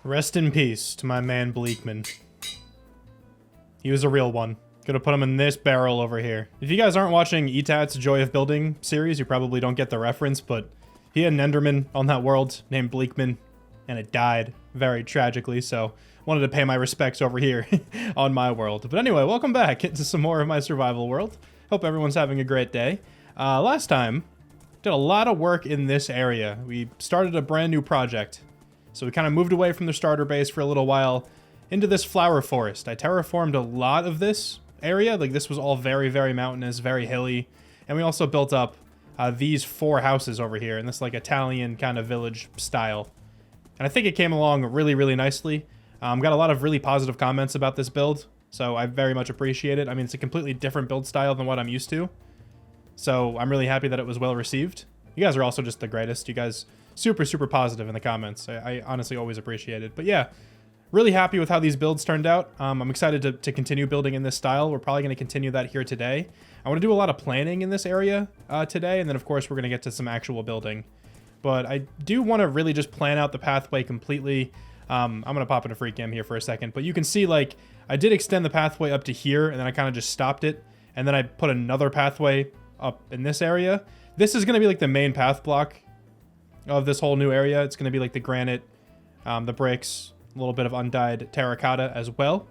Rest in peace to my man Bleakman. He was a real one. Gonna put him in this barrel over here. If you guys aren't watching Etat's Joy of Building series, you probably don't get the reference, but he had an Enderman on that world named Bleakman, and it died very tragically, so wanted to pay my respects over here on my world. But anyway, welcome back to some more of my survival world. Hope everyone's having a great day. Last time, did a lot of work in this area. We started a brand new project. So we kind of moved away from the starter base for a little while into this flower forest. I terraformed a lot of this area. Like, this was all very, very mountainous, very hilly. And we also built up these 4 houses over here in this like Italian kind of village style. And I think it came along really, really nicely. Got a lot of really positive comments about this build, so I very much appreciate it. I mean, it's a completely different build style than what I'm used to. So I'm really happy that it was well received. You guys are also just the greatest. You guys super, super positive in the comments. I honestly always appreciate it. But yeah, really happy with how these builds turned out. I'm excited to continue building in this style. We're probably going to continue that here today. I want to do a lot of planning in this area today, and then of course we're going to get to some actual building. But I do want to really just plan out the pathway completely. I'm going to pop in a free cam here for a second, but you can see, like, I did extend the pathway up to here, and then I kind of just stopped it, and then I put another pathway up in this area. This is going to be like the main path block of this whole new area. It's going to be like the granite, the bricks, a little bit of undyed terracotta as well.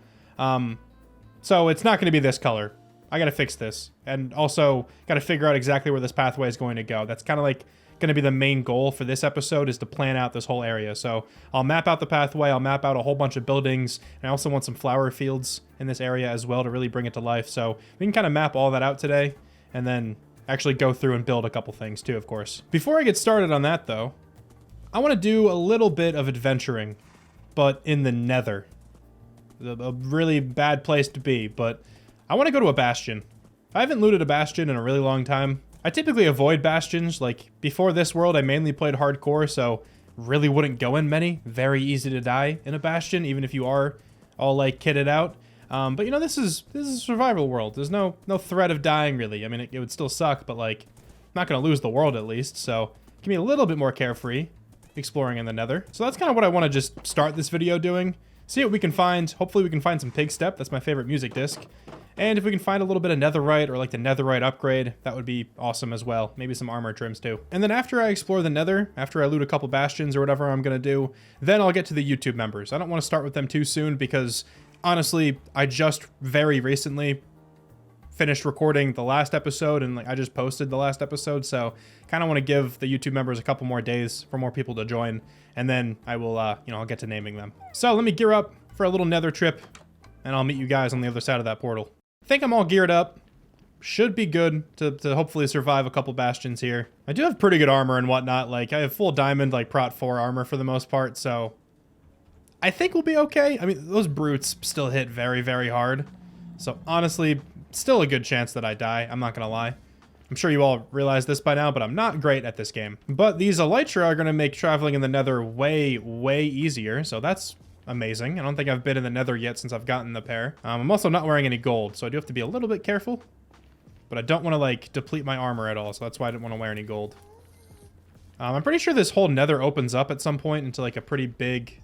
So it's not going to be this color. I got to fix this, and also got to figure out exactly where this pathway is going to go. That's kind of like going to be the main goal for this episode, is to plan out this whole area. So I'll map out the pathway, I'll map out a whole bunch of buildings, and I also want some flower fields in this area as well to really bring it to life. So we can kind of map all that out today, and then actually go through and build a couple things too, of course. Before I get started on that though, I want to do a little bit of adventuring, but in the Nether. A really bad place to be, but I want to go to a bastion. I haven't looted a bastion in a really long time. I typically avoid bastions. Like, before this world, I mainly played hardcore, so really wouldn't go in many. Very easy to die in a bastion, even if you are all, like, kitted out. But, you know, this is a survival world. There's no threat of dying, really. I mean, it would still suck, but, like, I'm not going to lose the world, at least. So, give me a little bit more carefree exploring in the Nether. So that's kind of what I want to just start this video doing. See what we can find. Hopefully we can find some pig step. That's my favorite music disc. And if we can find a little bit of netherite, or like the netherite upgrade, that would be awesome as well. Maybe some armor trims too. And then after I explore the Nether, after I loot a couple bastions or whatever I'm going to do, then I'll get to the YouTube members. I don't want to start with them too soon because, honestly, I just very recently finished recording the last episode, and like I just posted the last episode, so kind of want to give the YouTube members a couple more days for more people to join, and then I will, you know, I'll get to naming them. So let me gear up for a little Nether trip, and I'll meet you guys on the other side of that portal. I think I'm all geared up. Should be good to hopefully survive a couple bastions here. I do have pretty good armor and whatnot. Like, I have full diamond, like, Prot 4 armor for the most part, so I think we'll be okay. I mean, those brutes still hit very, very hard. So, honestly, still a good chance that I die. I'm not gonna lie. I'm sure you all realize this by now, but I'm not great at this game. But these elytra are gonna make traveling in the Nether way, way easier, so that's amazing. I don't think I've been in the Nether yet since I've gotten the pair. I'm also not wearing any gold, so I do have to be a little bit careful. But I don't want to, like, deplete my armor at all, so that's why I didn't want to wear any gold. I'm pretty sure this whole Nether opens up at some point into, like, a pretty big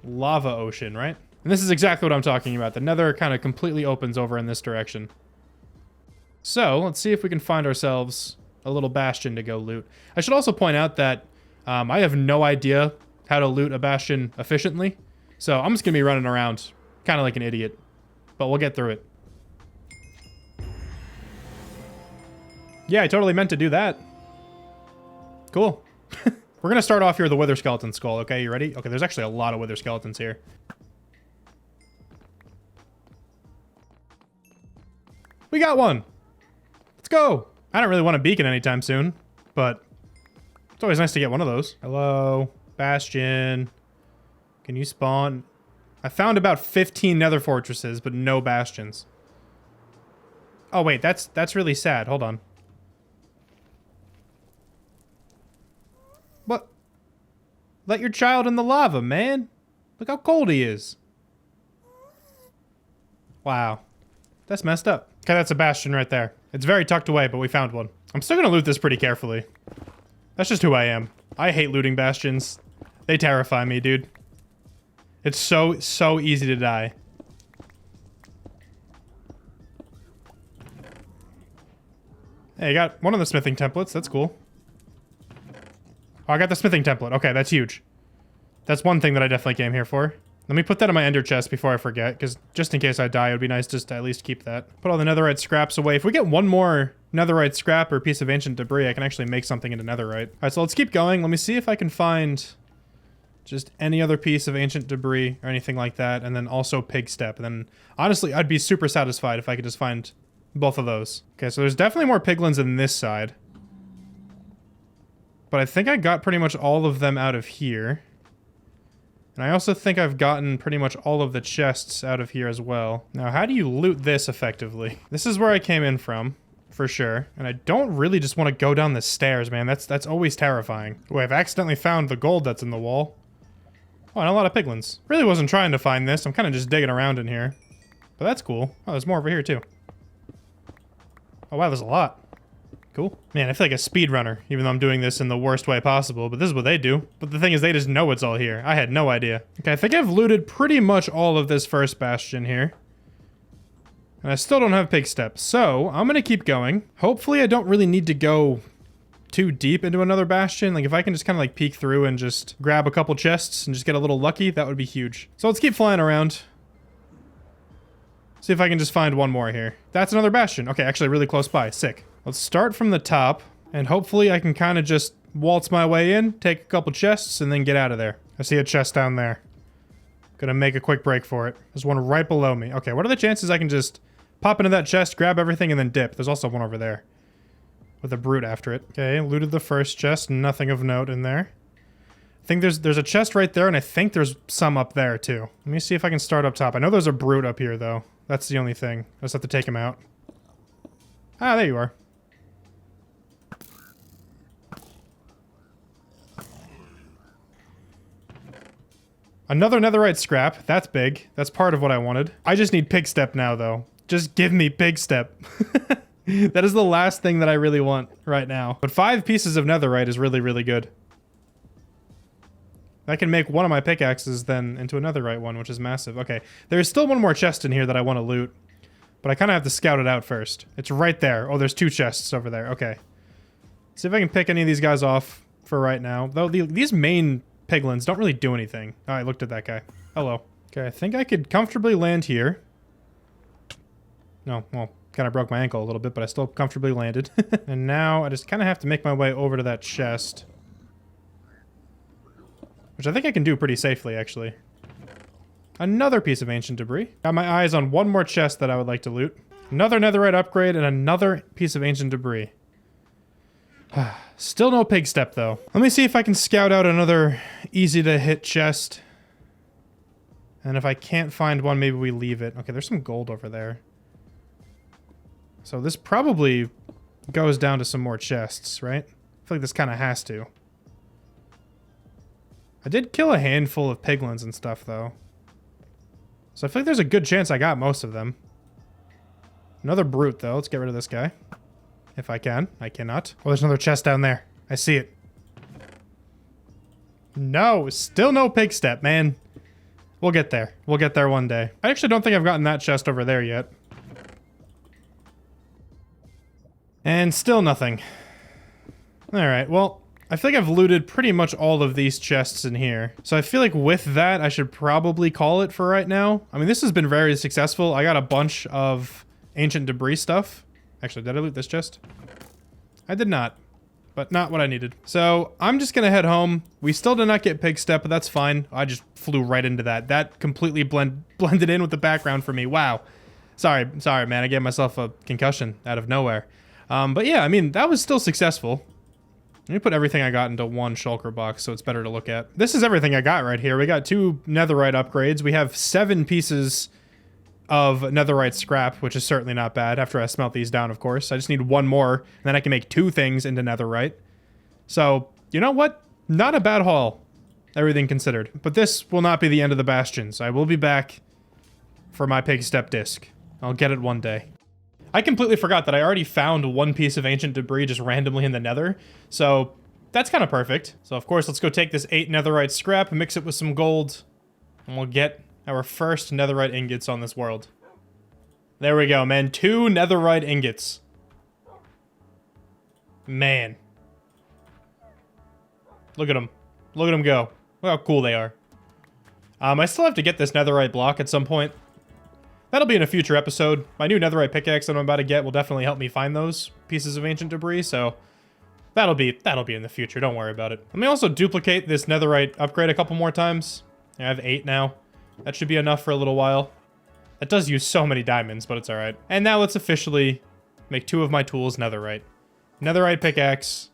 lava ocean, right? And this is exactly what I'm talking about. The Nether kind of completely opens over in this direction. So, let's see if we can find ourselves a little bastion to go loot. I should also point out that I have no idea how to loot a bastion efficiently. So I'm just going to be running around kind of like an idiot. But we'll get through it. Yeah, I totally meant to do that. Cool. We're going to start off here with the wither skeleton skull, okay? You ready? Okay, there's actually a lot of wither skeletons here. We got one! Let's go! I don't really want a beacon anytime soon, but it's always nice to get one of those. Hello, bastion. Can you spawn? I found about 15 nether fortresses, but no bastions. Oh wait, that's really sad. Hold on. What? Let your child in the lava, man. Look how cold he is. Wow. That's messed up. Okay, that's a bastion right there. It's very tucked away, but we found one. I'm still gonna loot this pretty carefully. That's just who I am. I hate looting bastions. They terrify me, dude. It's so easy to die. Hey, I got one of the smithing templates. That's cool. Oh, I got the smithing template. Okay, that's huge. That's one thing that I definitely came here for. Let me put that in my ender chest before I forget, because just in case I die, it would be nice just to at least keep that. Put all the netherite scraps away. If we get one more netherite scrap or piece of ancient debris, I can actually make something into netherite. All right, so let's keep going. Let me see if I can find just any other piece of ancient debris or anything like that, and then also pig step. And then, honestly, I'd be super satisfied if I could just find both of those. Okay, so there's definitely more piglins in this side. But I think I got pretty much all of them out of here. And I also think I've gotten pretty much all of the chests out of here as well. Now, how do you loot this effectively? This is where I came in from, for sure. And I don't really just want to go down the stairs, man. That's always terrifying. Oh, I've accidentally found the gold that's in the wall. Oh, and a lot of piglins. Really wasn't trying to find this. I'm kind of just digging around in here. But that's cool. Oh, there's more over here, too. Oh, wow, there's a lot. Cool. Man, I feel like a speedrunner, even though I'm doing this in the worst way possible, but this is what they do. But the thing is, they just know it's all here. I had no idea. Okay, I think I've looted pretty much all of this first bastion here. And I still don't have pig steps, so I'm gonna keep going. Hopefully I don't really need to go too deep into another bastion. Like, if I can just kind of like peek through and just grab a couple chests and just get a little lucky, that would be huge. So let's keep flying around. See if I can just find one more here. That's another bastion. Okay, actually really close by. Sick. Let's start from the top, and hopefully I can kind of just waltz my way in, take a couple chests, and then get out of there. I see a chest down there. Gonna make a quick break for it. There's one right below me. Okay, what are the chances I can just pop into that chest, grab everything, and then dip? There's also one over there with a brute after it. Okay, looted the first chest. Nothing of note in there. I think there's a chest right there, and I think there's some up there, too. Let me see if I can start up top. I know there's a brute up here, though. That's the only thing. I just have to take him out. Ah, there you are. Another netherite scrap. That's big. That's part of what I wanted. I just need pig step now, though. Just give me pig step. That is the last thing that I really want right now. But 5 pieces of netherite is really, really good. I can make one of my pickaxes then into a netherite one, which is massive. Okay, there's still one more chest in here that I want to loot. But I kind of have to scout it out first. It's right there. Oh, there's 2 chests over there. Okay. See if I can pick any of these guys off for right now. Though these main piglins don't really do anything. Oh, I looked at that guy. Hello. Okay, I think I could comfortably land here. No, well, kind of broke my ankle a little bit, but I still comfortably landed. And now I just kind of have to make my way over to that chest. Which I think I can do pretty safely, actually. Another piece of ancient debris. Got my eyes on one more chest that I would like to loot. Another netherite upgrade and another piece of ancient debris. Still no pig step, though. Let me see if I can scout out another easy-to-hit chest. And if I can't find one, maybe we leave it. Okay, there's some gold over there. So this probably goes down to some more chests, right? I feel like this kind of has to. I did kill a handful of piglins and stuff, though. So I feel like there's a good chance I got most of them. Another brute, though. Let's get rid of this guy. If I can. I cannot. Oh, there's another chest down there. I see it. No, still no pig step, man. We'll get there. We'll get there one day. I actually don't think I've gotten that chest over there yet. And still nothing. Alright, well, I feel like I've looted pretty much all of these chests in here. So I feel like with that, I should probably call it for right now. I mean, this has been very successful. I got a bunch of ancient debris stuff. Actually, did I loot this chest? I did not. But not what I needed. So, I'm just gonna head home. We still did not get pig step, but that's fine. I just flew right into that. That completely blended in with the background for me. Wow. Sorry, man. I gave myself a concussion out of nowhere. But yeah, I mean, that was still successful. Let me put everything I got into one shulker box so it's better to look at. This is everything I got right here. We got 2 netherite upgrades. We have 7 pieces of netherite scrap, which is certainly not bad after I smelt these down, of course. I just need 1 more, and then I can make 2 things into netherite. So, you know what? Not a bad haul, everything considered. But this will not be the end of the bastions. I will be back for my pig step disc. I'll get it one day. I completely forgot that I already found 1 piece of ancient debris just randomly in the nether. So, that's kind of perfect. So, of course, let's go take this 8 netherite scrap, mix it with some gold, And we'll get our first netherite ingots on this world. There we go, man. 2 netherite ingots. Man. Look at them. Look at them go. Look how cool they are. I still have to get this netherite block at some point. That'll be in a future episode. My new netherite pickaxe that I'm about to get will definitely help me find those pieces of ancient debris, so that'll be in the future. Don't worry about it. Let me also duplicate this netherite upgrade a couple more times. I have 8 now. That should be enough for a little while. That does use so many diamonds, but it's alright. And now let's officially make 2 of my tools netherite. Netherite pickaxe.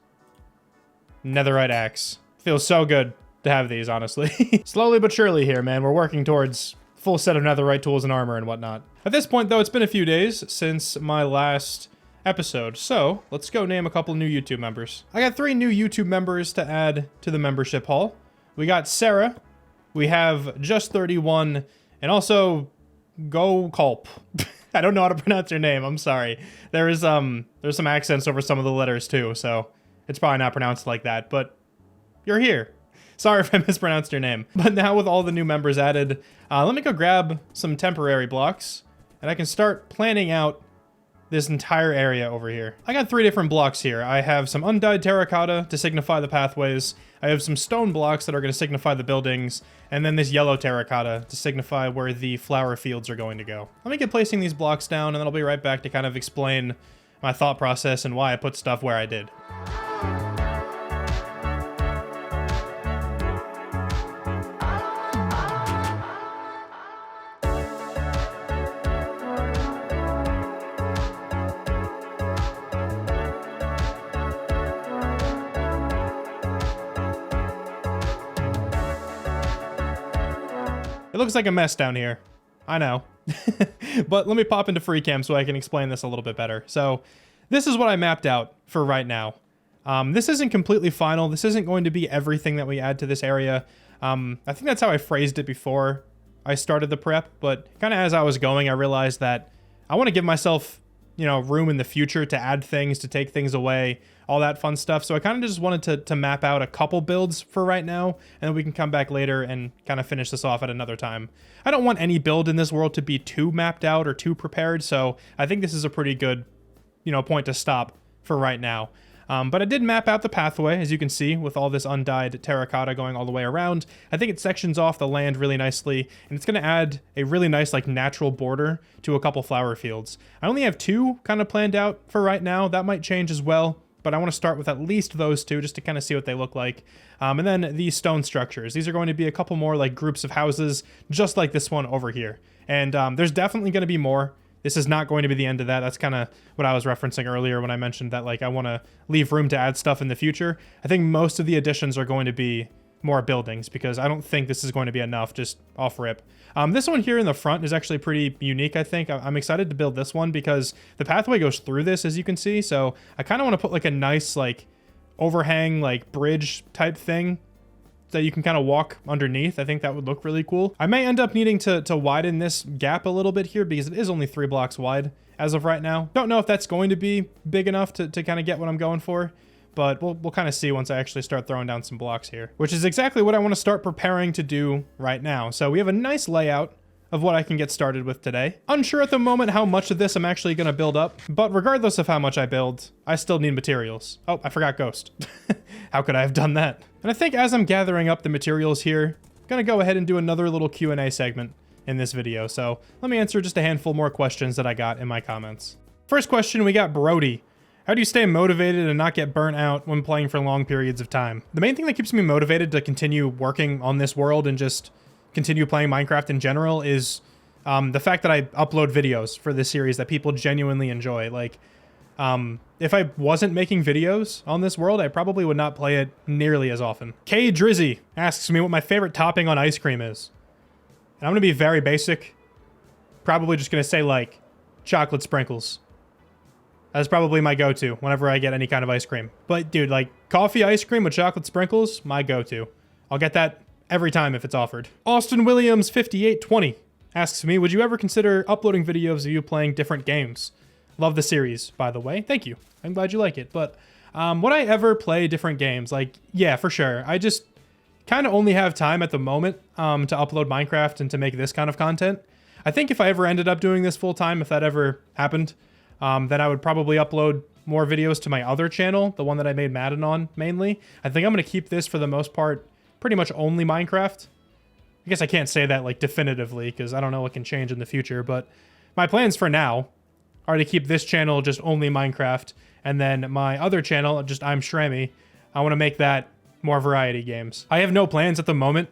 Netherite axe. Feels so good to have these, honestly. Slowly but surely here, man. We're working towards full set of netherite tools and armor and whatnot. At this point, though, it's been a few days since my last episode, so let's go name a couple new YouTube members. I got 3 new YouTube members to add to the membership hall. We got Sarah, we have Just31, and also Go Culp. I don't know how to pronounce your name, I'm sorry. There's some accents over some of the letters too, so it's probably not pronounced like that, but you're here. Sorry if I mispronounced your name. But now with all the new members added, let me go grab some temporary blocks, and I can start planning out this entire area over here. I got 3 different blocks here. I have some undyed terracotta to signify the pathways. I have some stone blocks that are going to signify the buildings, and then this yellow terracotta to signify where the flower fields are going to go. Let me get placing these blocks down, and then I'll be right back to kind of explain my thought process and why I put stuff where I did. It looks like a mess down here. I know. But let me pop into free cam so I can explain this a little bit better. So this is what I mapped out for right now. This isn't completely final. This isn't going to be everything that we add to this area. I think that's how I phrased it before I started the prep, but kind of as I was going, I realized that I want to give myself, you know, room in the future to add things, to take things away, all that fun stuff. So I kind of just wanted to map out a couple builds for right now, and then we can come back later and kind of finish this off at another time. I don't want any build in this world to be too mapped out or too prepared, so I think this is a pretty good, you know, point to stop for right now. But I did map out the pathway, as you can see, with all this undyed terracotta going all the way around. I think it sections off the land really nicely, and it's going to add a really nice, like, natural border to a couple flower fields. I only have 2 kind of planned out for right now. That might change as well, but I want to start with at least those 2 just to kind of see what they look like. And then these stone structures. These are going to be a couple more, like, groups of houses, just like this one over here. And there's definitely going to be more. This is not going to be the end of that. That's kind of what I was referencing earlier when I mentioned that, like, I want to leave room to add stuff in the future. I think most of the additions are going to be more buildings because I don't think this is going to be enough just off rip. This one here in the front is actually pretty unique, I think. I'm excited to build this one because the pathway goes through this, as you can see. So I kind of want to put, like, a nice, like, overhang, like, bridge type thing that you can kind of walk underneath. I think that would look really cool. I may end up needing to widen this gap a little bit here because it is only 3 blocks wide as of right now. Don't know if that's going to be big enough to kind of get what I'm going for, but we'll kind of see once I actually start throwing down some blocks here, which is exactly what I want to start preparing to do right now. So we have a nice layout of what I can get started with today. Unsure at the moment how much of this I'm actually going to build up, but regardless of how much I build, I still need materials. Oh, I forgot Ghost. How could I have done that? And I think as I'm gathering up the materials here, I'm going to go ahead and do another little Q&A segment in this video. So let me answer just a handful more questions that I got in my comments. First question, we got Brody. How do you stay motivated and not get burnt out when playing for long periods of time? The main thing that keeps me motivated to continue working on this world and just continue playing Minecraft in general is the fact that I upload videos for this series that people genuinely enjoy. Like, if I wasn't making videos on this world, I probably would not play it nearly as often. K Drizzy asks me what my favorite topping on ice cream is. And I'm going to be very basic. Probably just going to say, like, chocolate sprinkles. That's probably my go-to whenever I get any kind of ice cream. But, dude, like, coffee ice cream with chocolate sprinkles, my go-to. I'll get that every time if it's offered. Austin Williams 5820 asks me, would you ever consider uploading videos of you playing different games? Love the series, by the way. Thank you. I'm glad you like it. But would I ever play different games? Like, yeah, for sure. I just kind of only have time at the moment to upload Minecraft and to make this kind of content. I think if I ever ended up doing this full time, if that ever happened, then I would probably upload more videos to my other channel, the one that I made Madden on mainly. I think I'm going to keep this for the most part pretty much only Minecraft. I guess I can't say that like definitively because I don't know what can change in the future, but my plans for now are to keep this channel just only Minecraft, and then my other channel, just I'm Shrammy, I want to make that more variety games. I have no plans at the moment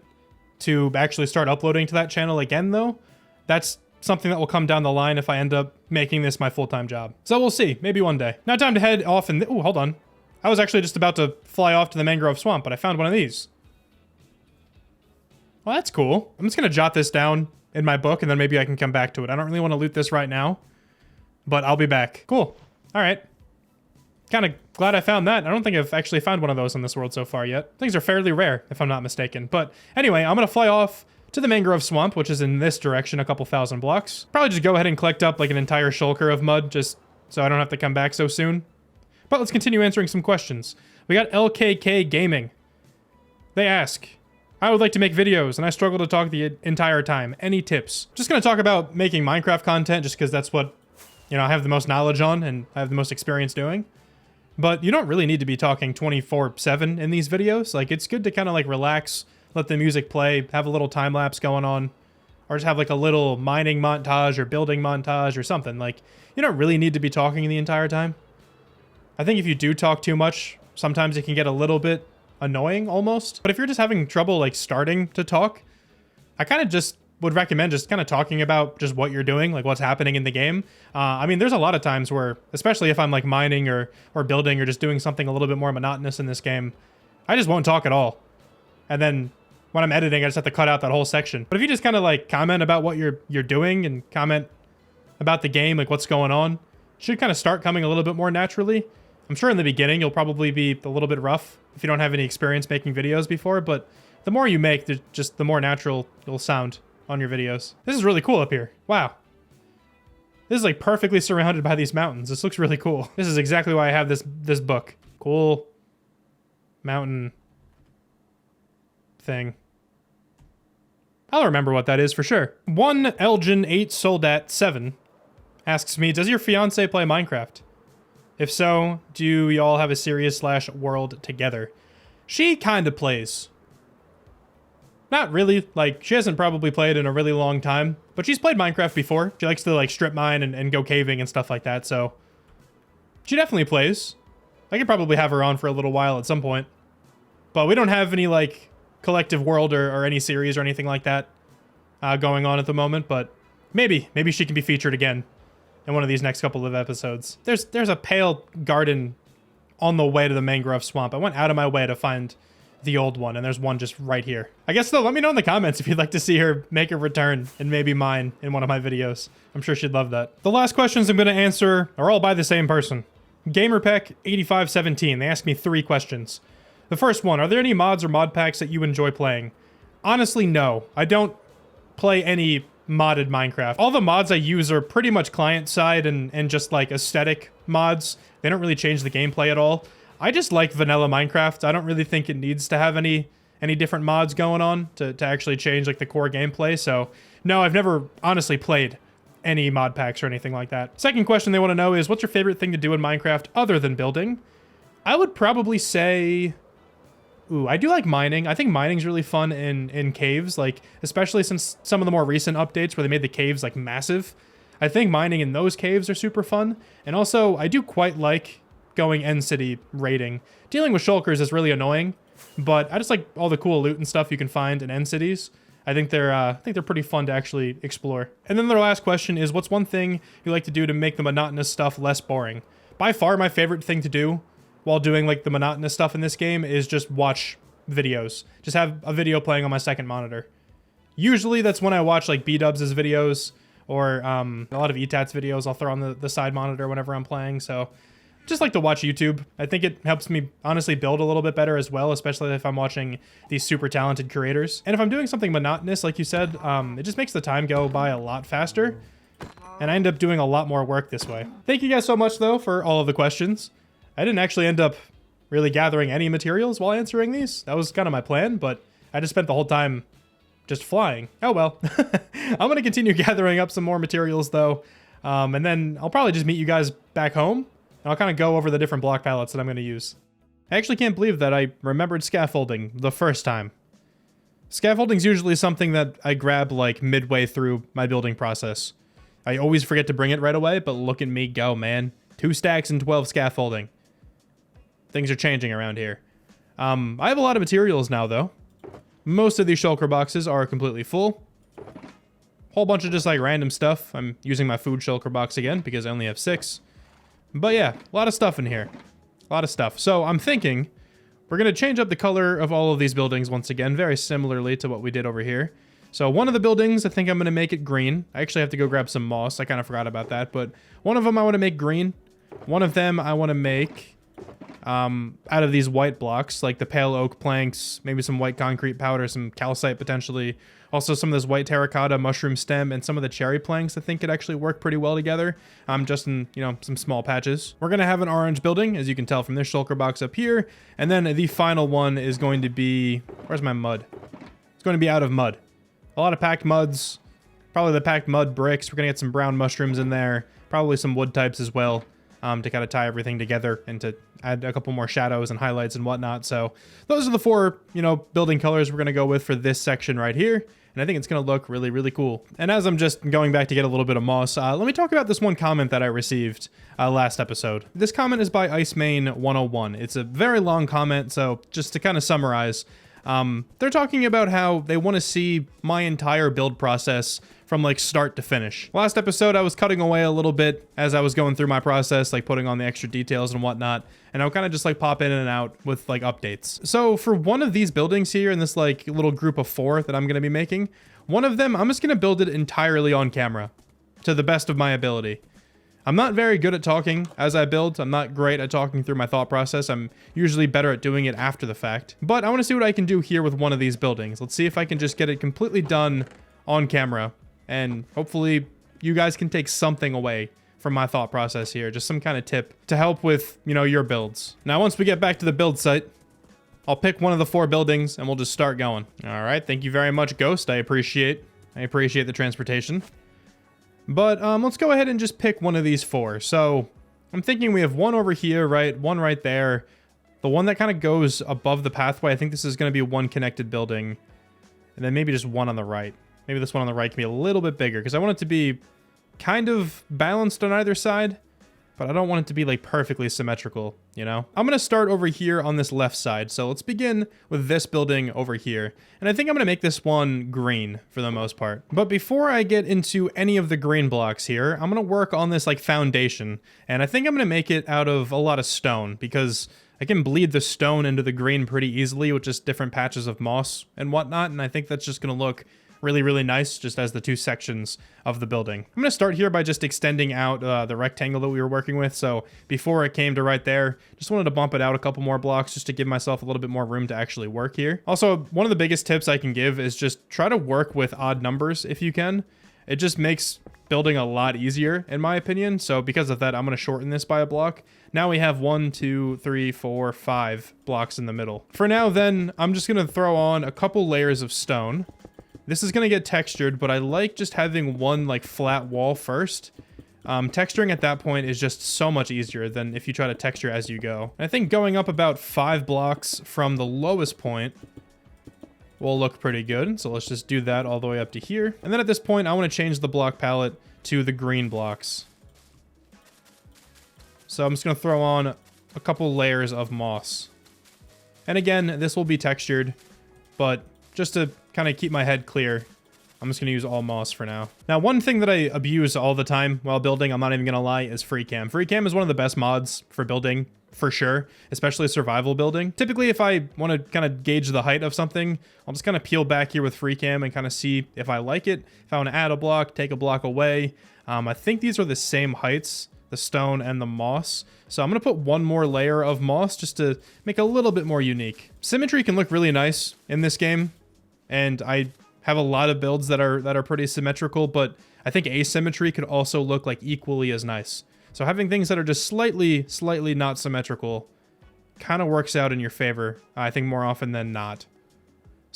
to actually start uploading to that channel again though. That's something that will come down the line if I end up making this my full-time job. So we'll see, maybe one day. Now time to head off and, ooh, hold on. I was actually just about to fly off to the mangrove swamp, but I found one of these. Well, that's cool. I'm just gonna jot this down in my book and then maybe I can come back to it. I don't really want to loot this right now, but I'll be back. Cool, all right. Kind of glad I found that. I don't think I've actually found one of those in this world so far yet. Things are fairly rare, if I'm not mistaken. But anyway, I'm gonna fly off to the mangrove swamp, which is in this direction, a couple thousand blocks. Probably just go ahead and collect up like an entire shulker of mud, just so I don't have to come back so soon. But let's continue answering some questions. We got LKK Gaming. They ask, I would like to make videos, and I struggle to talk the entire time. Any tips? Just gonna talk about making Minecraft content, just because that's what, you know, I have the most knowledge on, and I have the most experience doing. But you don't really need to be talking 24/7 in these videos. Like, it's good to kind of like relax, let the music play, have a little time lapse going on, or just have like a little mining montage or building montage or something. Like, you don't really need to be talking the entire time. I think if you do talk too much, sometimes it can get a little bit annoying almost. But if you're just having trouble like starting to talk, I kind of just would recommend just kind of talking about just what you're doing, like what's happening in the game. I mean, there's a lot of times where, especially if I'm like mining or building or just doing something a little bit more monotonous in this game, I just won't talk at all. And then when I'm editing, I just have to cut out that whole section. But if you just kind of like comment about what you're doing and comment about the game, like what's going on, it should kind of start coming a little bit more naturally. I'm sure in the beginning, you'll probably be a little bit rough if you don't have any experience making videos before, but the more you make, just the more natural you'll sound on your videos. This is really cool up here. Wow. This is like perfectly surrounded by these mountains. This looks really cool. This is exactly why I have this book. Cool mountain thing. I'll remember what that is for sure. 1 Elgin 8 Soldat 7 asks me, does your fiance play Minecraft? If so, do y'all have a series / world together? She kind of plays. Not really, like, she hasn't probably played in a really long time, but she's played Minecraft before. She likes to, like, strip mine and go caving and stuff like that, so she definitely plays. I could probably have her on for a little while at some point, but we don't have any, like, collective world or any series or anything like that going on at the moment, but maybe she can be featured again in one of these next couple of episodes. There's a pale garden on the way to the mangrove swamp. I went out of my way to find the old one, and there's one just right here. I guess though, let me know in the comments if you'd like to see her make a return and maybe mine in one of my videos. I'm sure she'd love that. The last questions I'm going to answer are all by the same person. GamerPeck8517. They asked me 3 questions. The first one, are there any mods or mod packs that you enjoy playing? Honestly, no. I don't play any modded Minecraft. All the mods I use are pretty much client side and just like aesthetic mods. They don't really change the gameplay at all. I just like vanilla Minecraft. I don't really think it needs to have any different mods going on to actually change like the core gameplay. So no, I've never honestly played any mod packs or anything like that. Second question they want to know is, what's your favorite thing to do in Minecraft other than building? I would probably say, ooh, I do like mining. I think mining's really fun in caves, like especially since some of the more recent updates where they made the caves like massive. I think mining in those caves are super fun. And also I do quite like going end city raiding. Dealing with shulkers is really annoying, but I just like all the cool loot and stuff you can find in end cities. I think they're pretty fun to actually explore. And then their last question is, what's one thing you like to do to make the monotonous stuff less boring? By far my favorite thing to do while doing like the monotonous stuff in this game is just watch videos. Just have a video playing on my second monitor. Usually that's when I watch like B-Dubs' videos or a lot of ETAT's videos I'll throw on the side monitor whenever I'm playing. So just like to watch YouTube. I think it helps me honestly build a little bit better as well, especially if I'm watching these super talented creators. And if I'm doing something monotonous, like you said, it just makes the time go by a lot faster. And I end up doing a lot more work this way. Thank you guys so much though for all of the questions. I didn't actually end up really gathering any materials while answering these. That was kind of my plan, but I just spent the whole time just flying. Oh well. I'm going to continue gathering up some more materials though. And then I'll probably just meet you guys back home. And I'll kind of go over the different block palettes that I'm going to use. I actually can't believe that I remembered scaffolding the first time. Scaffolding's usually something that I grab like midway through my building process. I always forget to bring it right away, but look at me go, man. 2 stacks and 12 scaffolding. Things are changing around here. I have a lot of materials now, though. Most of these shulker boxes are completely full. Whole bunch of just like random stuff. I'm using my food shulker box again because I only have 6. But yeah, a lot of stuff in here. A lot of stuff. So I'm thinking we're going to change up the color of all of these buildings once again, very similarly to what we did over here. So one of the buildings, I think I'm going to make it green. I actually have to go grab some moss. I kind of forgot about that. But one of them I want to make green. One of them I want to make out of these white blocks, like the pale oak planks, maybe some white concrete powder, some calcite potentially. Also some of this white terracotta mushroom stem and some of the cherry planks I think could actually work pretty well together. Just in, you know, some small patches. We're going to have an orange building, as you can tell from this shulker box up here. And then the final one is going to be... Where's my mud? It's going to be out of mud. A lot of packed muds. Probably the packed mud bricks. We're going to get some brown mushrooms in there. Probably some wood types as well. To kind of tie everything together and to add a couple more shadows and highlights and whatnot. So those are the 4, you know, building colors we're going to go with for this section right here. And I think it's going to look really, really cool. And as I'm just going back to get a little bit of moss, let me talk about this one comment that I received last episode. This comment is by IceMain101. It's a very long comment, so just to kind of summarize, they're talking about how they want to see my entire build process from like start to finish. Last episode, I was cutting away a little bit as I was going through my process, like putting on the extra details and whatnot. And I'll kind of just like pop in and out with like updates. So for one of these buildings here in this like little group of 4 that I'm going to be making, one of them, I'm just going to build it entirely on camera to the best of my ability. I'm not very good at talking as I build. I'm not great at talking through my thought process. I'm usually better at doing it after the fact. But I want to see what I can do here with one of these buildings. Let's see if I can just get it completely done on camera. And hopefully you guys can take something away from my thought process here. Just some kind of tip to help with, you know, your builds. Now, once we get back to the build site, I'll pick one of the 4 buildings and we'll just start going. All right. Thank you very much, Ghost. I appreciate the transportation. But let's go ahead and just pick one of these 4. So I'm thinking we have one over here, right? One right there. The one that kind of goes above the pathway. I think this is going to be one connected building. And then maybe just one on the right. Maybe this one on the right can be a little bit bigger because I want it to be kind of balanced on either side, but I don't want it to be like perfectly symmetrical, you know? I'm going to start over here on this left side. So let's begin with this building over here. And I think I'm going to make this one green for the most part. But before I get into any of the green blocks here, I'm going to work on this like foundation. And I think I'm going to make it out of a lot of stone because I can bleed the stone into the green pretty easily with just different patches of moss and whatnot. And I think that's just going to look really, really nice just as the 2 sections of the building. I'm going to start here by just extending out the rectangle that we were working with. So before it came to right there, just wanted to bump it out a couple more blocks just to give myself a little bit more room to actually work here. Also, one of the biggest tips I can give is just try to work with odd numbers if you can. It just makes building a lot easier in my opinion. So because of that, I'm going to shorten this by a block. Now we have 1, 2, 3, 4, 5 blocks in the middle. For now then, I'm just going to throw on a couple layers of stone. This is going to get textured, but I like just having one like flat wall first. Texturing at that point is just so much easier than if you try to texture as you go. And I think going up about 5 blocks from the lowest point will look pretty good. So let's just do that all the way up to here. And then at this point, I want to change the block palette to the green blocks. So I'm just going to throw on a couple layers of moss. And again, this will be textured, but just to kind of keep my head clear, I'm just going to use all moss for now. Now, one thing that I abuse all the time while building, I'm not even going to lie, is free cam. Free cam is one of the best mods for building, for sure, especially survival building. Typically, if I want to kind of gauge the height of something, I'll just kind of peel back here with free cam and kind of see if I like it. If I want to add a block, take a block away. I think these are the same heights, the stone and the moss. So I'm going to put one more layer of moss just to make it a little bit more unique. Symmetry can look really nice in this game. And I have a lot of builds that are pretty symmetrical, but I think asymmetry could also look like equally as nice. So having things that are just slightly not symmetrical kind of works out in your favor, I think more often than not.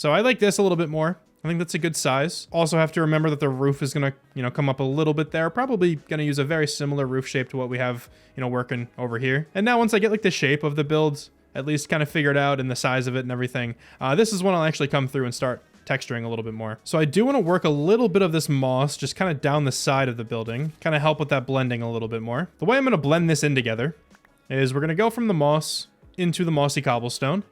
So I like this a little bit more. I think that's a good size. Also have to remember that the roof is gonna, come up a little bit there. Probably gonna use a very similar roof shape to what we have, working over here. And now once I get like the shape of the build, at least kind of figured out and the size of it and everything, this is when I'll actually come through and start texturing a little bit more. So I do want to work a little bit of this moss just kind of down the side of the building, kind of help with that blending a little bit more. The way I'm going to blend this in together is we're going to go from the moss into the mossy cobblestone.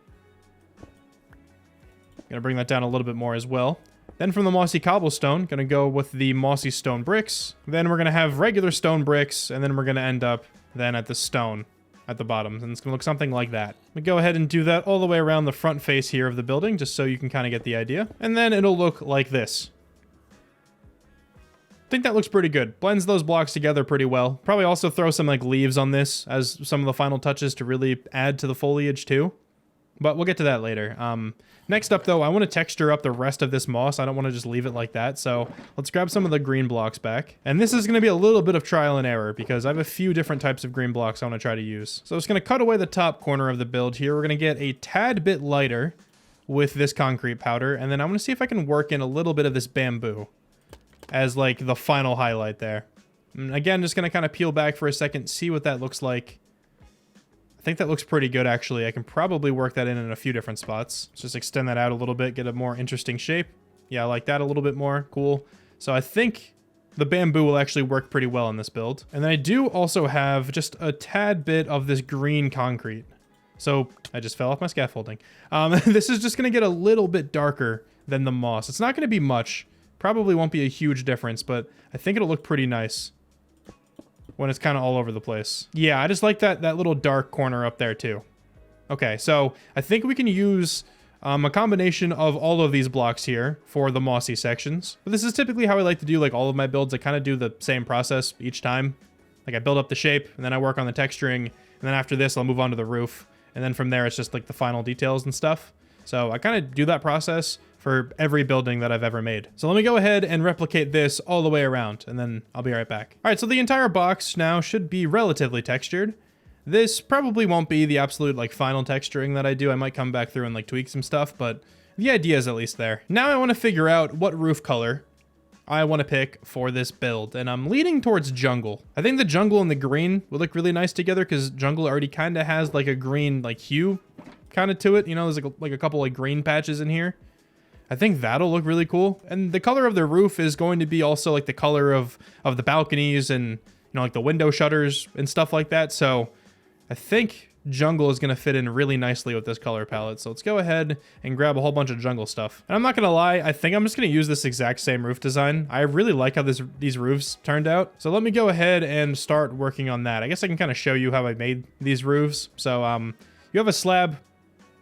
Gonna bring that down a little bit more as well. Then from the mossy cobblestone, gonna go with the mossy stone bricks. Then we're gonna have regular stone bricks, and then we're gonna end up then at the stone at the bottom. And it's gonna look something like that. We go ahead and do that all the way around the front face here of the building, just so you can kind of get the idea. And then it'll look like this. I think that looks pretty good. Blends those blocks together pretty well. Probably also throw some like leaves on this as some of the final touches to really add to the foliage too. But we'll get to that later. Next up, though, I want to texture up the rest of this moss. I don't want to just leave it like that. So let's grab some of the green blocks back. And this is going to be a little bit of trial and error because I have a few different types of green blocks I want to try to use. So it's going to cut away the top corner of the build here. We're going to get a tad bit lighter with this concrete powder. And then I'm going to see if I can work in a little bit of this bamboo as like the final highlight there. And again, just going to kind of peel back for a second, see what that looks like. I think that looks pretty good, actually. I can probably work that in a few different spots. Let's just extend that out a little bit, get a more interesting shape. Yeah, I like that a little bit more. Cool. So I think the bamboo will actually work pretty well in this build. And then I do also have just a tad bit of this green concrete. So I just fell off my scaffolding. This is just going to get a little bit darker than the moss. It's not going to be much. Probably won't be a huge difference, but I think it'll look pretty nice when it's kind of all over the place. Yeah, I just like that little dark corner up there too. Okay, so I think we can use a combination of all of these blocks here for the mossy sections. But this is typically how I like to do like all of my builds. I kind of do the same process each time. Like I build up the shape and then I work on the texturing. And then after this, I'll move on to the roof. And then from there, it's just like the final details and stuff. So I kind of do that process for every building that I've ever made. So let me go ahead and replicate this all the way around, and then I'll be right back. All right, so the entire box now should be relatively textured. This probably won't be the absolute like final texturing that I do. I might come back through and like tweak some stuff, but the idea is at least there. Now I want to figure out what roof color I want to pick for this build, and I'm leaning towards jungle. I think the jungle and the green would look really nice together because jungle already kind of has like a green like hue kind of to it. There's like a couple like green patches in here. I think that'll look really cool. And the color of the roof is going to be also like the color of the balconies and, like the window shutters and stuff like that. So I think jungle is going to fit in really nicely with this color palette. So let's go ahead and grab a whole bunch of jungle stuff. And I'm not going to lie, I think I'm just going to use this exact same roof design. I really like how these roofs turned out. So let me go ahead and start working on that. I guess I can kind of show you how I made these roofs. So you have a slab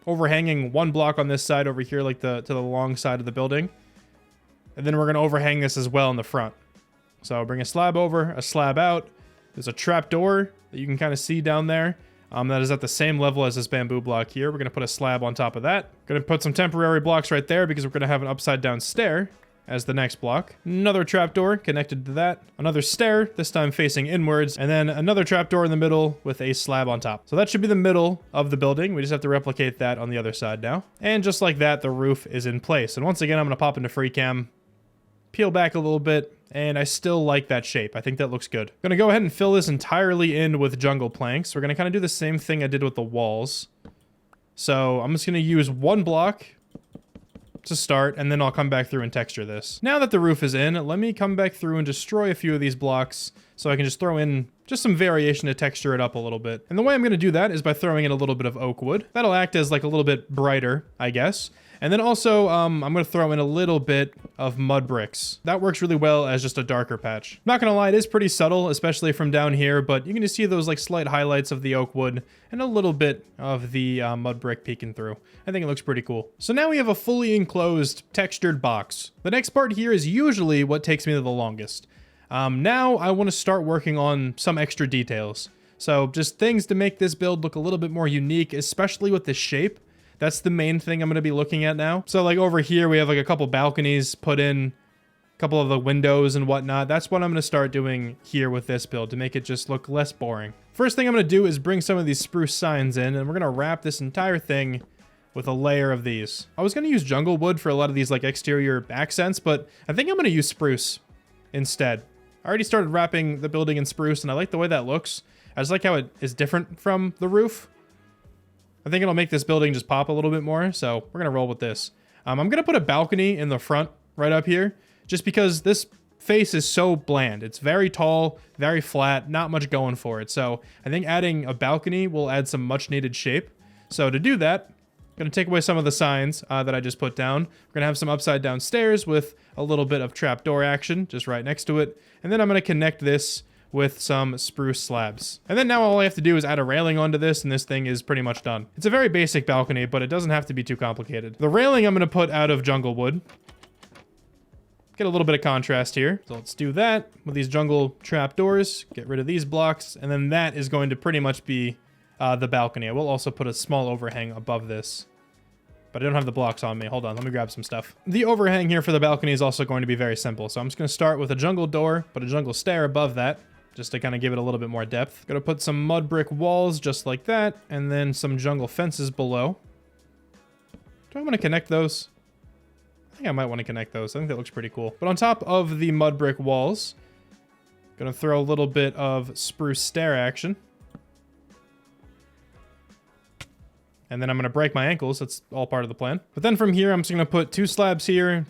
overhanging one block on this side over here, like to the long side of the building. And then we're going to overhang this as well in the front. So bring a slab over, a slab out. There's a trap door that you can kind of see down there. That is at the same level as this bamboo block here. We're going to put a slab on top of that. Going to put some temporary blocks right there because we're going to have an upside down stair as the next block. Another trapdoor connected to that. Another stair, this time facing inwards. And then another trapdoor in the middle with a slab on top. So that should be the middle of the building. We just have to replicate that on the other side now. And just like that, the roof is in place. And once again, I'm going to pop into free cam, peel back a little bit, and I still like that shape. I think that looks good. I'm going to go ahead and fill this entirely in with jungle planks. We're going to kind of do the same thing I did with the walls. So I'm just going to use one block to start, and then I'll come back through and texture this. Now that the roof is in, let me come back through and destroy a few of these blocks so I can just throw in just some variation to texture it up a little bit. And the way I'm going to do that is by throwing in a little bit of oak wood. That'll act as like a little bit brighter, I guess. And then also, I'm going to throw in a little bit of mud bricks. That works really well as just a darker patch. Not going to lie, it is pretty subtle, especially from down here, but you can just see those like slight highlights of the oak wood and a little bit of the mud brick peeking through. I think it looks pretty cool. So now we have a fully enclosed textured box. The next part here is usually what takes me the longest. Now I want to start working on some extra details. So just things to make this build look a little bit more unique, especially with the shape. That's the main thing I'm going to be looking at now. So like over here, we have like a couple balconies put in, a couple of the windows and whatnot. That's what I'm going to start doing here with this build to make it just look less boring. First thing I'm going to do is bring some of these spruce signs in, and we're going to wrap this entire thing with a layer of these. I was going to use jungle wood for a lot of these like exterior accents, but I think I'm going to use spruce instead. I already started wrapping the building in spruce, and I like the way that looks. I just like how it is different from the roof. I think it'll make this building just pop a little bit more, so we're going to roll with this. I'm going to put a balcony in the front right up here, just because this face is so bland. It's very tall, very flat, not much going for it. So I think adding a balcony will add some much needed shape. So to do that, I'm going to take away some of the signs that I just put down. We're going to have some upside down stairs with a little bit of trapdoor action just right next to it. And then I'm going to connect this with some spruce slabs. And then now all I have to do is add a railing onto this, and this thing is pretty much done. It's a very basic balcony, but it doesn't have to be too complicated. The railing I'm going to put out of jungle wood. Get a little bit of contrast here. So let's do that with these jungle trapdoors. Get rid of these blocks. And then that is going to pretty much be the balcony. I will also put a small overhang above this. But I don't have the blocks on me. Hold on, let me grab some stuff. The overhang here for the balcony is also going to be very simple. So I'm just going to start with a jungle door, put a jungle stair above that, just to kind of give it a little bit more depth. Gonna put some mud brick walls just like that, and then some jungle fences below. Do I want to connect those? I think I might want to connect those. I think that looks pretty cool. But on top of the mud brick walls, gonna throw a little bit of spruce stair action. And then I'm gonna break my ankles. That's all part of the plan. But then from here, I'm just gonna put 2 slabs here,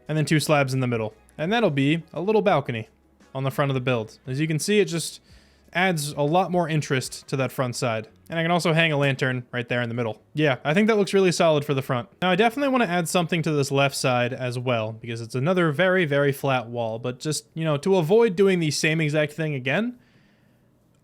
and then 2 slabs in the middle. And that'll be a little balcony on the front of the build. As you can see, it just adds a lot more interest to that front side. And I can also hang a lantern right there in the middle. Yeah, I think that looks really solid for the front. Now, I definitely want to add something to this left side as well, because it's another very, very flat wall. But just, you know, to avoid doing the same exact thing again,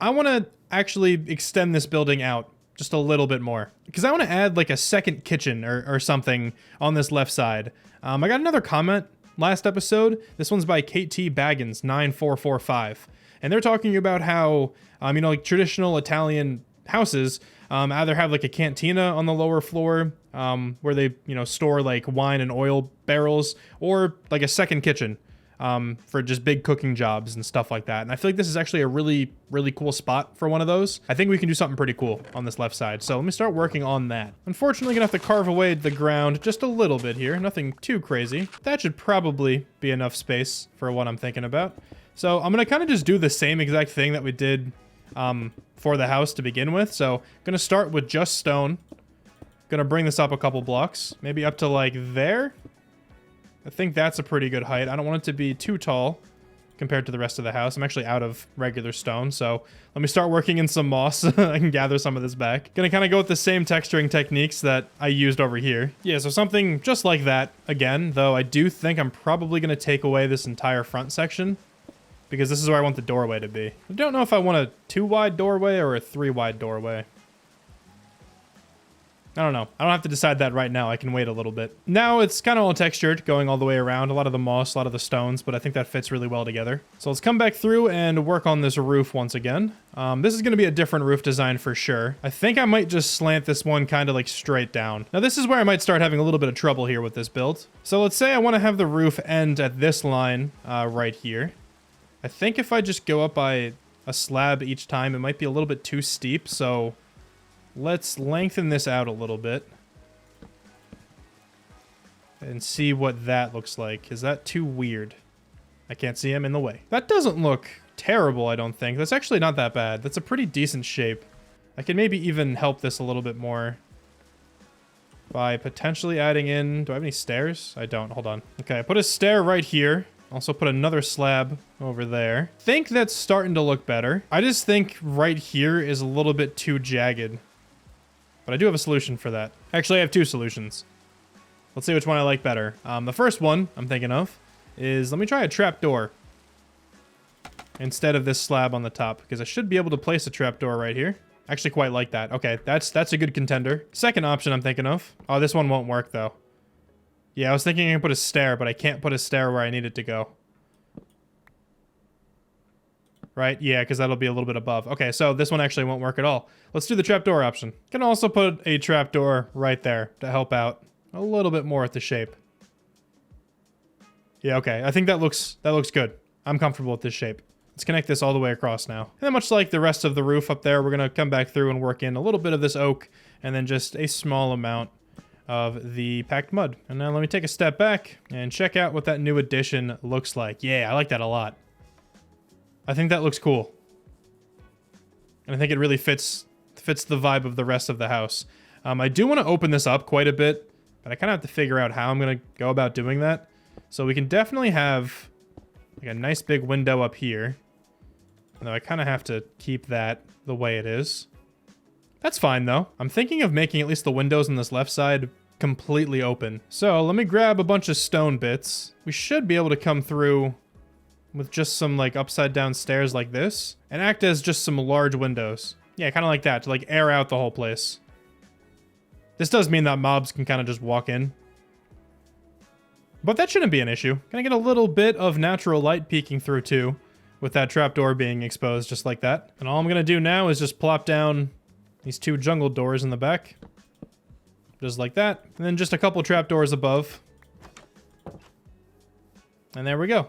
I want to actually extend this building out just a little bit more. Because I want to add like a second kitchen or something on this left side. I got another comment last episode. This one's by KT Baggins 9445. And they're talking about how, you know, like traditional Italian houses either have like a cantina on the lower floor where they, you know, store like wine and oil barrels, or like a second kitchen for just big cooking jobs and stuff like that. And I feel like this is actually a really, really cool spot for one of those. I think we can do something pretty cool on this left side. So let me start working on that. Unfortunately, gonna have to carve away the ground just a little bit here. Nothing too crazy. That should probably be enough space for what I'm thinking about. So I'm gonna kind of just do the same exact thing that we did for the house to begin with. So I'm gonna start with just stone. Gonna bring this up a couple blocks, maybe up to like there. I think that's a pretty good height. I don't want it to be too tall compared to the rest of the house. I'm actually out of regular stone, so let me start working in some moss. I can gather some of this back. Gonna kind of go with the same texturing techniques that I used over here. Yeah, so something just like that again, though I do think I'm probably gonna take away this entire front section, because this is where I want the doorway to be. I don't know if I want a 2-wide doorway or a 3-wide doorway. I don't know. I don't have to decide that right now. I can wait a little bit. Now it's kind of all textured, going all the way around. A lot of the moss, a lot of the stones, but I think that fits really well together. So let's come back through and work on this roof once again. This is going to be a different roof design for sure. I think I might just slant this one kind of like straight down. Now this is where I might start having a little bit of trouble here with this build. So let's say I want to have the roof end at this line right here. I think if I just go up by a slab each time, it might be a little bit too steep, so let's lengthen this out a little bit and see what that looks like. Is that too weird? I can't see him in the way. That doesn't look terrible, I don't think. That's actually not that bad. That's a pretty decent shape. I can maybe even help this a little bit more by potentially adding in... Do I have any stairs? I don't. Hold on. Okay, I put a stair right here. Also put another slab over there. Think that's starting to look better. I just think right here is a little bit too jagged. But I do have a solution for that. Actually, I have 2 solutions. Let's see which one I like better. The first one I'm thinking of is, let me try a trapdoor instead of this slab on the top, because I should be able to place a trapdoor right here. Actually quite like that. Okay, that's a good contender. Second option I'm thinking of. Oh, this one won't work though. Yeah, I was thinking I can put a stair, but I can't put a stair where I need it to go. Right? Yeah, because that'll be a little bit above. Okay, so this one actually won't work at all. Let's do the trapdoor option. Can also put a trapdoor right there to help out a little bit more with the shape. Yeah, okay. I think that looks good. I'm comfortable with this shape. Let's connect this all the way across now. And then much like the rest of the roof up there, we're going to come back through and work in a little bit of this oak and then just a small amount of the packed mud. And now let me take a step back and check out what that new addition looks like. Yeah, I like that a lot. I think that looks cool. And I think it really fits the vibe of the rest of the house. I do want to open this up quite a bit, but I kind of have to figure out how I'm going to go about doing that. So we can definitely have like a nice big window up here. Although I kind of have to keep that the way it is. That's fine, though. I'm thinking of making at least the windows on this left side completely open. So let me grab a bunch of stone bits. We should be able to come through with just some, like, upside-down stairs like this and act as just some large windows. Yeah, kind of like that, to, like, air out the whole place. This does mean that mobs can kind of just walk in. But that shouldn't be an issue. Can I get a little bit of natural light peeking through, too, with that trapdoor being exposed just like that. And all I'm going to do now is just plop down these 2 jungle doors in the back. Just like that. And then just a couple trapdoors above. And there we go.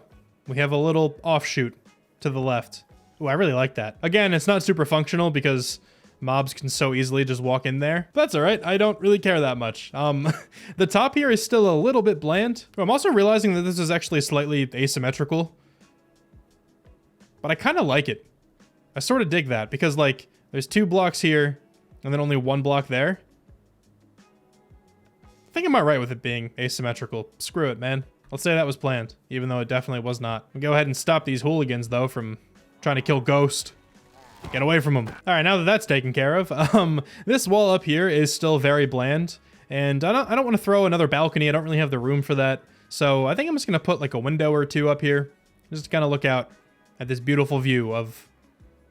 We have a little offshoot to the left. Ooh, I really like that. Again, it's not super functional because mobs can so easily just walk in there. But that's alright, I don't really care that much. The top here is still a little bit bland. I'm also realizing that this is actually slightly asymmetrical. But I kind of like it. I sort of dig that because, like, there's 2 blocks here and then only 1 block there. I think I'm alright with it being asymmetrical. Screw it, man. Let's say that was planned, even though it definitely was not. We'll go ahead and stop these hooligans, though, from trying to kill Ghost. Get away from him. All right, now that that's taken care of, this wall up here is still very bland, and I don't want to throw another balcony. I don't really have the room for that, so I think I'm just gonna put like a window or 2 up here, just to kind of look out at this beautiful view of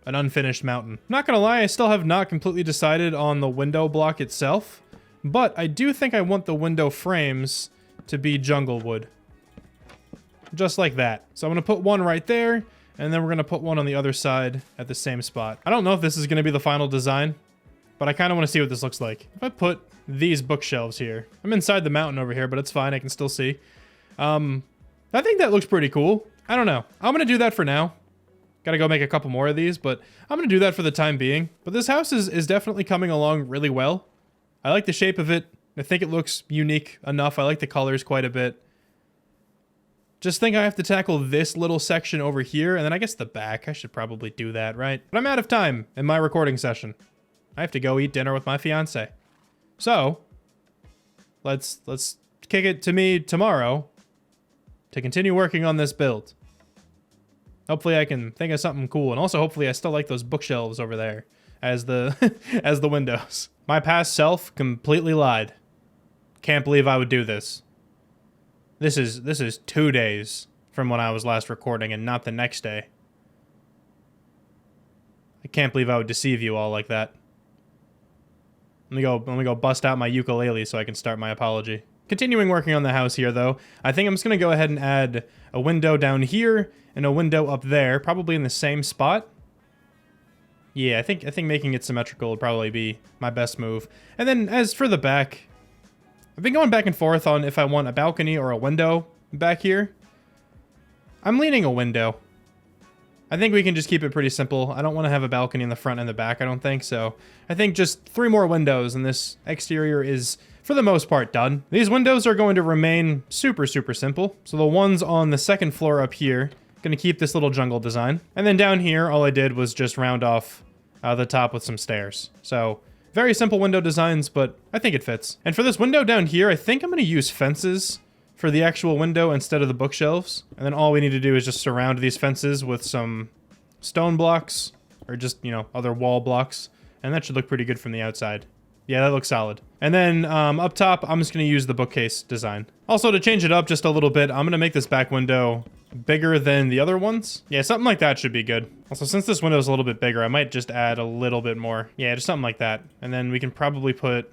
an unfinished mountain. Not gonna lie, I still have not completely decided on the window block itself, but I do think I want the window frames to be jungle wood. Just like that. So I'm gonna put one right there, and then we're gonna put one on the other side at the same spot. I don't know if this is gonna be the final design, but I kind of want to see what this looks like. If I put these bookshelves here, I'm inside the mountain over here, but it's fine, I can still see. I think that looks pretty cool. I don't know. I'm gonna do that for now. Gotta go make a couple more of these, but I'm gonna do that for the time being. But this house is definitely coming along really well. I like the shape of it. I think it looks unique enough. I like the colors quite a bit. Just think I have to tackle this little section over here, and then I guess the back. I should probably do that, right? But I'm out of time in my recording session. I have to go eat dinner with my fiance. So, let's kick it to me tomorrow to continue working on this build. Hopefully I can think of something cool, and also hopefully I still like those bookshelves over there as the as the windows. My past self completely lied. Can't believe I would do this. This is 2 days from when I was last recording and not the next day. I can't believe I would deceive you all like that. Let me go bust out my ukulele so I can start my apology. Continuing working on the house here though, I think I'm just gonna go ahead and add a window down here and a window up there, probably in the same spot. Yeah, I think making it symmetrical would probably be my best move. And then as for the back, I've been going back and forth on if I want a balcony or a window back here. I'm leaning a window. I think we can just keep it pretty simple. I don't want to have a balcony in the front and the back, I don't think, so I think just 3 more windows and this exterior is, for the most part, done. These windows are going to remain super, super simple. So the ones on the 2nd floor up here, gonna keep this little jungle design. And then down here, all I did was just round off the top with some stairs. So very simple window designs, but I think it fits. And for this window down here, I think I'm gonna use fences for the actual window instead of the bookshelves. And then all we need to do is just surround these fences with some stone blocks or just, you know, other wall blocks. And that should look pretty good from the outside. Yeah, that looks solid. And then up top, I'm just gonna use the bookcase design. Also, to change it up just a little bit, I'm gonna make this back window bigger than the other ones. Yeah, something like that should be good. Also, since this window is a little bit bigger, I might just add a little bit more. Yeah, just something like that. And then we can probably put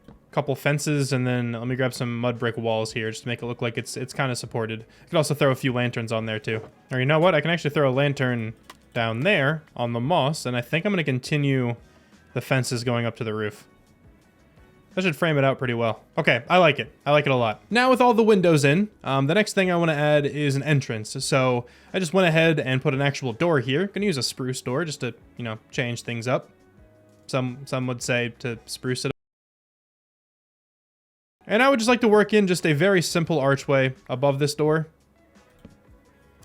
a couple fences, and then let me grab some mud brick walls here just to make it look like it's kind of supported. I could also throw a few lanterns on there too. Or you know what? I can actually throw a lantern down there on the moss, and I think I'm going to continue the fences going up to the roof. That should frame it out pretty well. Okay, I like it. I like it a lot. Now with all the windows in, the next thing I want to add is an entrance. So I just went ahead and put an actual door here. Gonna use a spruce door just to, you know, change things up. Some would say to spruce it up. And I would just like to work in just a very simple archway above this door.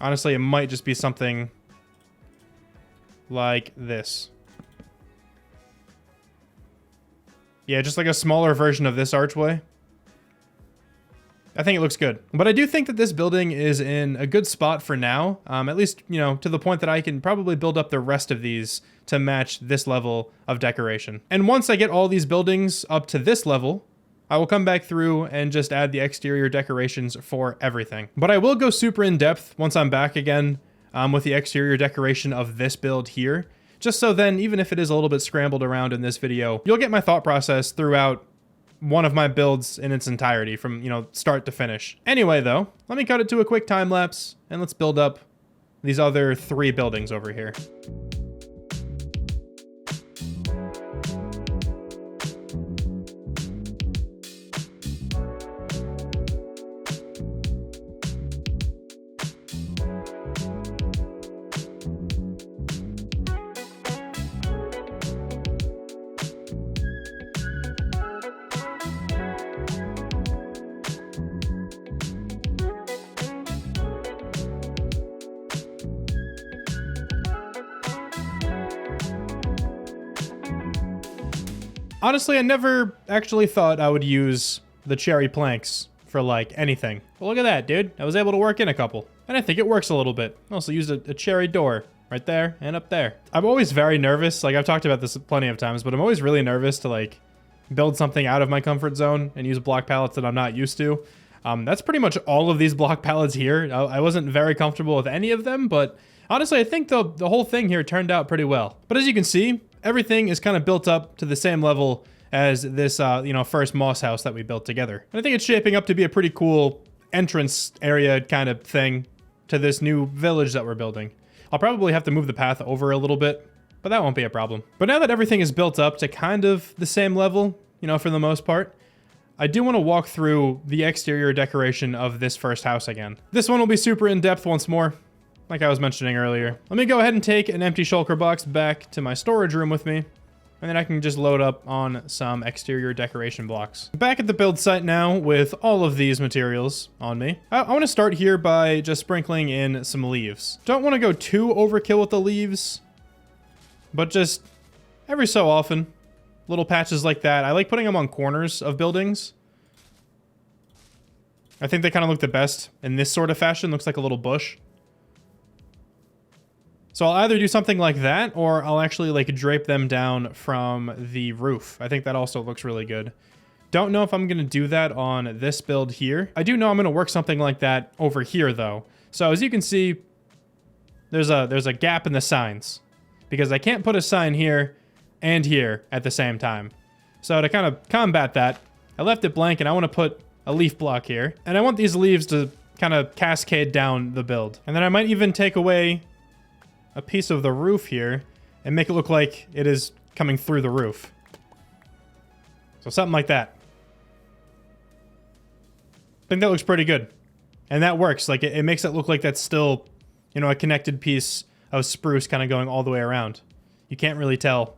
Honestly, it might just be something like this. Yeah, just like a smaller version of this archway. I think it looks good. But I do think that this building is in a good spot for now. At least, you know, to the point that I can probably build up the rest of these to match this level of decoration. And once I get all these buildings up to this level, I will come back through and just add the exterior decorations for everything. But I will go super in depth once I'm back again with the exterior decoration of this build here. Just so then, even if it is a little bit scrambled around in this video, you'll get my thought process throughout one of my builds in its entirety from, you know, start to finish. Anyway, though, let me cut it to a quick time lapse and let's build up these other 3 buildings over here. Honestly, I never actually thought I would use the cherry planks for, like, anything. But look at that, dude. I was able to work in a couple. And I think it works a little bit. I also used a cherry door right there and up there. I'm always very nervous. Like, I've talked about this plenty of times, but I'm always really nervous to, like, build something out of my comfort zone and use block palettes that I'm not used to. That's pretty much all of these block palettes here. I wasn't very comfortable with any of them, but honestly, I think the whole thing here turned out pretty well. But as you can see, everything is kind of built up to the same level as this, you know, first moss house that we built together. And I think it's shaping up to be a pretty cool entrance area kind of thing to this new village that we're building. I'll probably have to move the path over a little bit, but that won't be a problem. But now that everything is built up to kind of the same level, you know, for the most part, I do want to walk through the exterior decoration of this first house again. This one will be super in-depth once more, like I was mentioning earlier. Let me go ahead and take an empty shulker box back to my storage room with me, and then I can just load up on some exterior decoration blocks. Back at the build site now with all of these materials on me. I want to start here by just sprinkling in some leaves. Don't want to go too overkill with the leaves, but just every so often, little patches like that. I like putting them on corners of buildings. I think they kind of look the best in this sort of fashion. Looks like a little bush. So I'll either do something like that, or I'll actually like drape them down from the roof. I think that also looks really good. Don't know if I'm gonna do that on this build here. I do know I'm gonna work something like that over here though. So as you can see, there's a gap in the signs because I can't put a sign here and here at the same time. So to kind of combat that, I left it blank and I want to put a leaf block here. And I want these leaves to kind of cascade down the build. And then I might even take away a piece of the roof here and make it look like it is coming through the roof. So something like that. I think that looks pretty good. And that works. Like it makes it look like that's still, you know, a connected piece of spruce kind of going all the way around. You can't really tell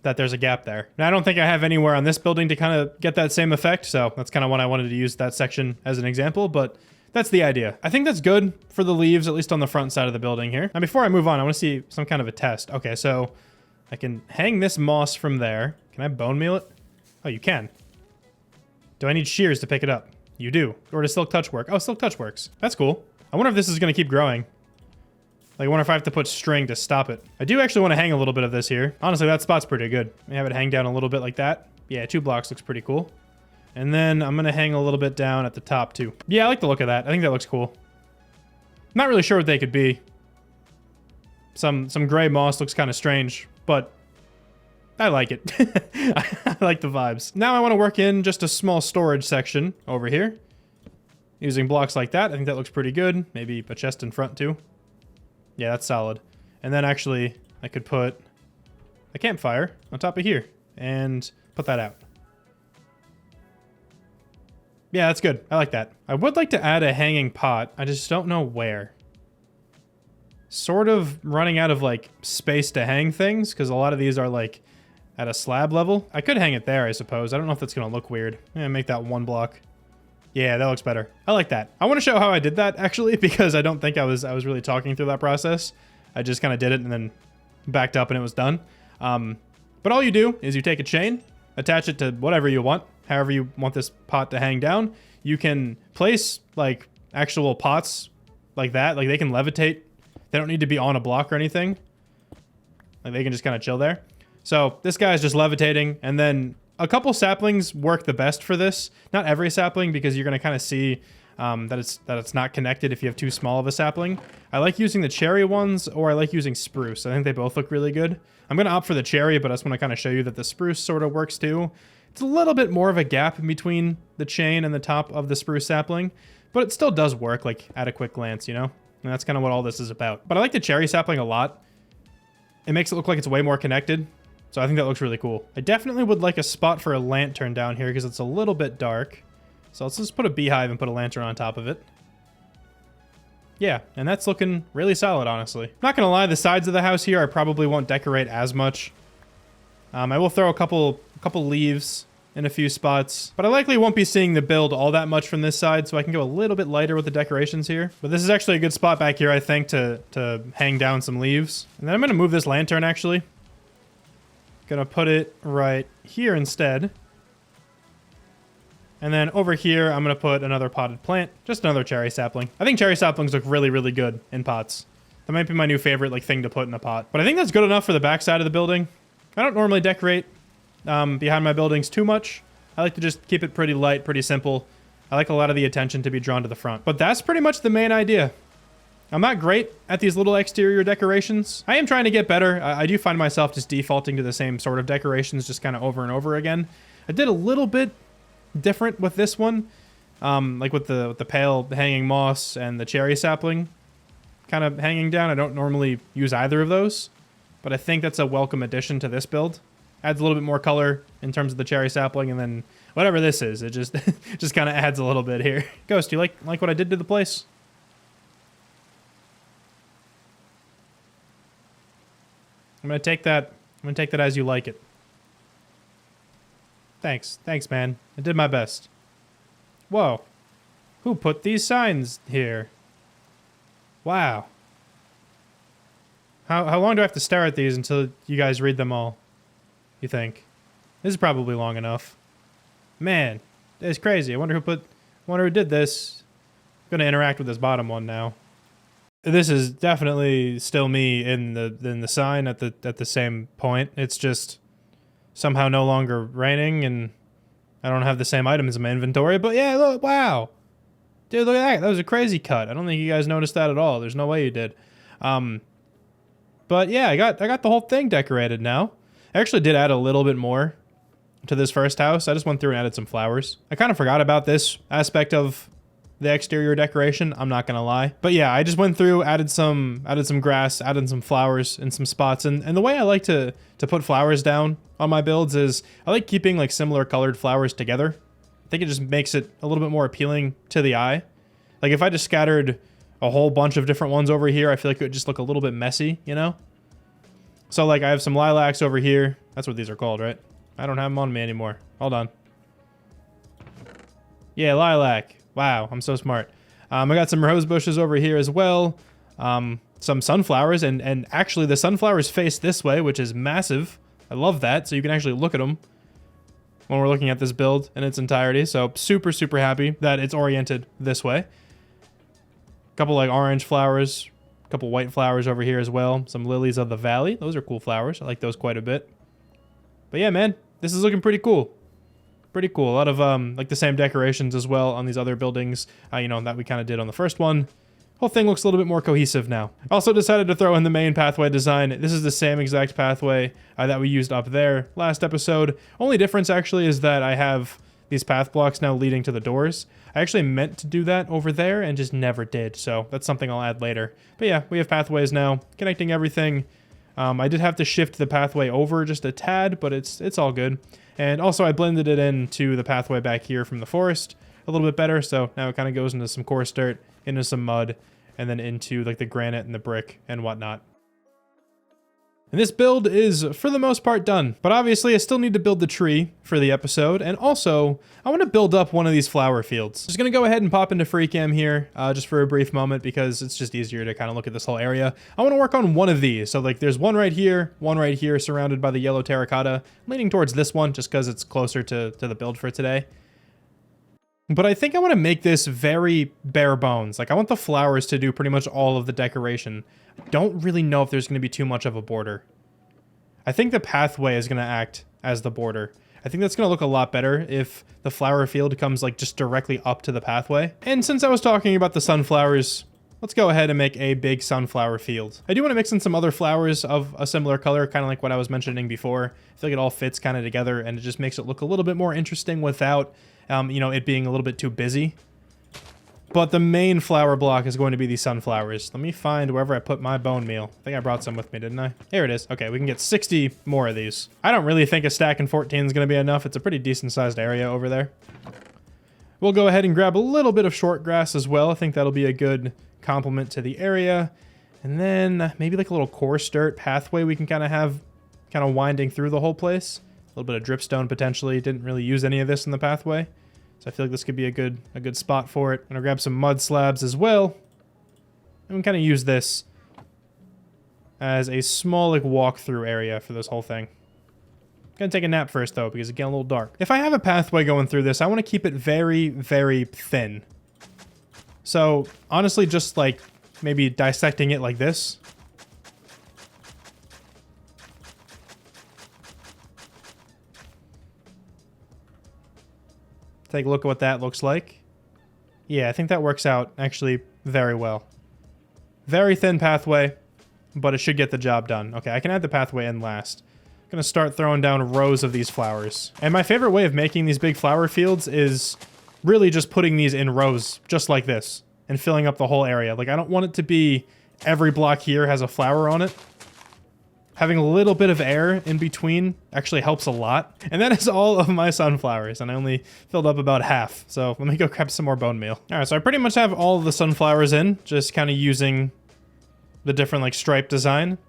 that there's a gap there. Now, I don't think I have anywhere on this building to kind of get that same effect, so that's kind of when I wanted to use that section as an example, but that's the idea. I think that's good for the leaves, at least on the front side of the building here. Now, before I move on, I want to see some kind of a test. Okay, so I can hang this moss from there. Can I bone meal it? Oh, you can. Do I need shears to pick it up? You do. Or does silk touch work? Oh, silk touch works. That's cool. I wonder if this is going to keep growing. Like, I wonder if I have to put string to stop it. I do actually want to hang a little bit of this here. Honestly, that spot's pretty good. Let me have it hang down a little bit like that. Yeah, 2 blocks looks pretty cool. And then I'm going to hang a little bit down at the top, too. Yeah, I like the look of that. I think that looks cool. Not really sure what they could be. Some gray moss looks kind of strange, but I like it. I like the vibes. Now I want to work in just a small storage section over here. Using blocks like that. I think that looks pretty good. Maybe a chest in front, too. Yeah, that's solid. And then actually, I could put a campfire on top of here and put that out. Yeah, that's good. I like that. I would like to add a hanging pot. I just don't know where. Sort of running out of, like, space to hang things, because a lot of these are, like, at a slab level. I could hang it there, I suppose. I don't know if that's going to look weird. Yeah, make that 1 block. Yeah, that looks better. I like that. I want to show how I did that, actually, because I don't think I was really talking through that process. I just kind of did it and then backed up and it was done. But all you do is you take a chain, attach it to whatever you want, however you want this pot to hang down. You can place, like, actual pots like that. Like, they can levitate. They don't need to be on a block or anything. Like, they can just kind of chill there. So this guy is just levitating, and then a couple saplings work the best for this. Not every sapling, because you're going to kind of see that it's not connected if you have too small of a sapling. I like using the cherry ones, or I like using spruce. I think they both look really good. I'm going to opt for the cherry, but I just want to kind of show you that the spruce sort of works too. It's a little bit more of a gap in between the chain and the top of the spruce sapling, but it still does work, like, at a quick glance, you know? And that's kind of what all this is about. But I like the cherry sapling a lot. It makes it look like it's way more connected. So I think that looks really cool. I definitely would like a spot for a lantern down here because it's a little bit dark. So let's just put a beehive and put a lantern on top of it. Yeah, and that's looking really solid, honestly. Not gonna lie, the sides of the house here I probably won't decorate as much. I will throw a couple leaves in a few spots, but I likely won't be seeing the build all that much from this side, so I can go a little bit lighter with the decorations here. But this is actually a good spot back here, I think, to hang down some leaves. And then I'm gonna move this lantern, actually. Gonna put it right here instead. And then over here, I'm gonna put another potted plant, just another cherry sapling. I think cherry saplings look really, really good in pots. That might be my new favorite, like, thing to put in a pot. But I think that's good enough for the back side of the building. I don't normally decorate behind my buildings too much. I like to just keep it pretty light, pretty simple. I like a lot of the attention to be drawn to the front. But that's pretty much the main idea. I'm not great at these little exterior decorations. I am trying to get better. I do find myself just defaulting to the same sort of decorations just kind of over and over again. I did a little bit different with this one. Like with the pale hanging moss and the cherry sapling kind of hanging down. I don't normally use either of those, but I think that's a welcome addition to this build. Adds a little bit more color in terms of the cherry sapling, and then whatever this is, it just just kind of adds a little bit here. Ghost, do you like what I did to the place? I'm gonna take that as you like it. Thanks, man. I did my best. Whoa, who put these signs here? Wow. How long do I have to stare at these until you guys read them all? You think? This is probably long enough. Man, it's crazy. I wonder who did this. I'm gonna interact with this bottom one now. This is definitely still me in the sign at the same point. It's just somehow no longer raining and I don't have the same items in my inventory. But yeah, look, wow. Dude, look at that. That was a crazy cut. I don't think you guys noticed that at all. There's no way you did. But yeah, I got the whole thing decorated now. I actually did add a little bit more to this first house. I just went through and added some flowers. I kind of forgot about this aspect of the exterior decoration, I'm not gonna lie. But yeah, I just went through, added some grass, added some flowers in some spots. And the way I like to put flowers down on my builds is I like keeping like similar colored flowers together. I think it just makes it a little bit more appealing to the eye. Like if I just scattered a whole bunch of different ones over here, I feel like it would just look a little bit messy, you know? So like I have some lilacs over here. That's what these are called, right? I don't have them on me anymore. Hold on. Yeah, lilac. Wow, I'm so smart. I got some rose bushes over here as well. Some sunflowers, and actually the sunflowers face this way, which is massive. I love that, so you can actually look at them when we're looking at this build in its entirety. So super, super happy that it's oriented this way. A couple like orange flowers, a couple white flowers over here as well. Some lilies of the valley. Those are cool flowers. I like those quite a bit. But yeah, man, this is looking pretty cool. Pretty cool. A lot of like the same decorations as well on these other buildings, you know, that we kind of did on the first one. Whole thing looks a little bit more cohesive now. Also decided to throw in the main pathway design. This is the same exact pathway that we used up there last episode. Only difference actually is that I have these path blocks now leading to the doors. I actually meant to do that over there and just never did. So that's something I'll add later. But yeah, we have pathways now connecting everything. I did have to shift the pathway over just a tad, but it's all good. And also I blended it into the pathway back here from the forest. a little bit better. So now it kind of goes into some coarse dirt, into some mud, and then into like the granite and the brick and whatnot. And this build is, for the most part, done. But obviously, I still need to build the tree for the episode. And also, I want to build up one of these flower fields. Just going to go ahead and pop into free cam here, just for a brief moment, because it's just easier to kind of look at this whole area. I want to work on one of these. So, like, there's one right here, surrounded by the yellow terracotta. I'm leaning towards this one, just because it's closer to the build for today. But I think I want to make this very bare bones. Like, I want the flowers to do pretty much all of the decoration. I don't really know if there's going to be too much of a border. I think the pathway is going to act as the border. I think that's going to look a lot better if the flower field comes, like, just directly up to the pathway. And since I was talking about the sunflowers, let's go ahead and make a big sunflower field. I do want to mix in some other flowers of a similar color, kind of like what I was mentioning before. I feel like it all fits kind of together, and it just makes it look a little bit more interesting without you know, it being a little bit too busy. But the main flower block is going to be these sunflowers. Let me find wherever I put my bone meal. I think I brought some with me, didn't I? Here it is. Okay, we can get 60 more of these. I don't really think a stack in 14 is going to be enough. It's a pretty decent sized area over there. We'll go ahead and grab a little bit of short grass as well. I think that'll be a good complement to the area. And then maybe like a little coarse dirt pathway we can kind of have kind of winding through the whole place. A little bit of dripstone potentially. Didn't really use any of this in the pathway. So I feel like this could be a good spot for it. I'm gonna grab some mud slabs as well. And we kind of use this as a small like walk-through area for this whole thing. Gonna take a nap first though, because it's getting a little dark. If I have a pathway going through this, I want to keep it very, very thin. So honestly, just like maybe dissecting it like this. Take a look at what that looks like. Yeah, I think that works out actually very well. Very thin pathway, but it should get the job done. Okay, I can add the pathway in last. I'm gonna start throwing down rows of these flowers. And my favorite way of making these big flower fields is really just putting these in rows, just like this, and filling up the whole area. Like, I don't want it to be every block here has a flower on it. Having a little bit of air in between actually helps a lot. And that is all of my sunflowers, and I only filled up about half. So let me go grab some more bone meal. All right, so I pretty much have all of the sunflowers in, just kind of using the different like stripe design.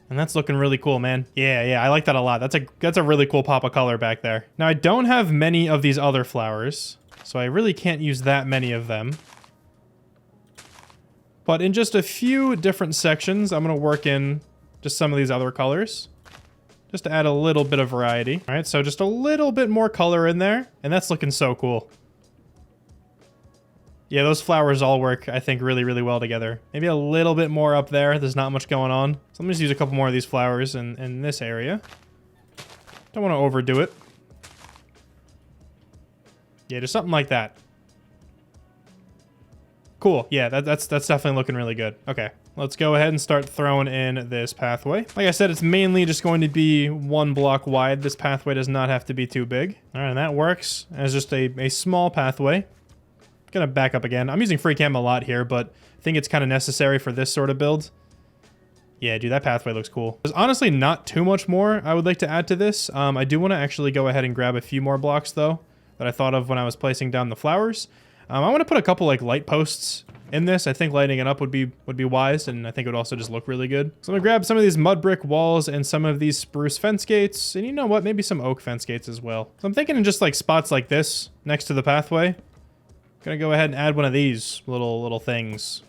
And that's looking really cool, man. Yeah, I like that a lot. That's a really cool pop of color back there. Now, I don't have many of these other flowers, so I really can't use that many of them. But in just a few different sections, I'm gonna work in just some of these other colors, just to add a little bit of variety. All right, so just a little bit more color in there, and that's looking so cool. Yeah, those flowers all work, I think, really, really well together. Maybe a little bit more up there. There's not much going on. So let me just use a couple more of these flowers in this area. Don't want to overdo it. Yeah, just something like that. Cool. Yeah, that's definitely looking really good. Okay, let's go ahead and start throwing in this pathway. Like I said, it's mainly just going to be 1 block wide. This pathway does not have to be too big. All right, and that works as just a small pathway. Gonna back up again. I'm using free cam a lot here, but I think it's kind of necessary for this sort of build. Yeah, dude, that pathway looks cool. There's honestly not too much more I would like to add to this. I do want to actually go ahead and grab a few more blocks, though, that I thought of when I was placing down the flowers. I want to put a couple like light posts in this. I think lighting it up would be wise, and I think it would also just look really good. So I'm gonna grab some of these mud brick walls and some of these spruce fence gates, and you know what, maybe some oak fence gates as well. So I'm thinking in just like spots like this next to the pathway. Gonna go ahead and add one of these little things,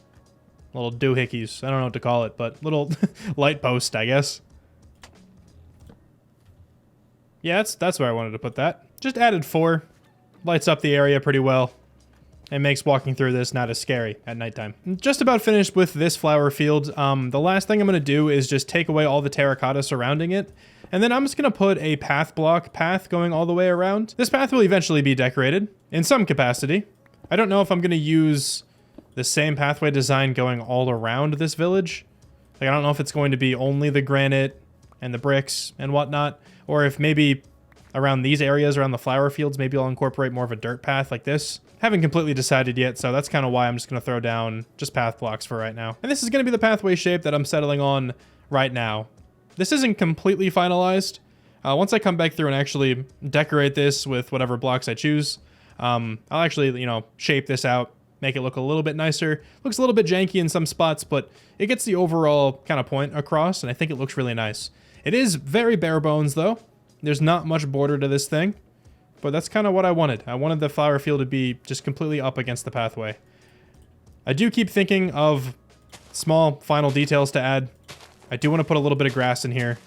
little doohickeys. I don't know what to call it, but little light post, I guess. Yeah, that's where I wanted to put that. Just added 4. Lights up the area pretty well. It makes walking through this not as scary at nighttime. Just about finished with this flower field. The last thing I'm going to do is just take away all the terracotta surrounding it. And then I'm just going to put a path going all the way around. This path will eventually be decorated in some capacity. I don't know if I'm going to use the same pathway design going all around this village. Like, I don't know if it's going to be only the granite and the bricks and whatnot, or if maybe around these areas, around the flower fields, maybe I'll incorporate more of a dirt path like this. Haven't completely decided yet, so that's kind of why I'm just going to throw down just path blocks for right now. And this is going to be the pathway shape that I'm settling on right now. This isn't completely finalized. Once I come back through and actually decorate this with whatever blocks I choose, I'll actually, you know, shape this out, make it look a little bit nicer. Looks a little bit janky in some spots, but it gets the overall kind of point across, and I think it looks really nice. It is very bare bones, though. There's not much border to this thing, but that's kind of what I wanted. I wanted the flower field to be just completely up against the pathway. I do keep thinking of small final details to add. I do want to put a little bit of grass in here.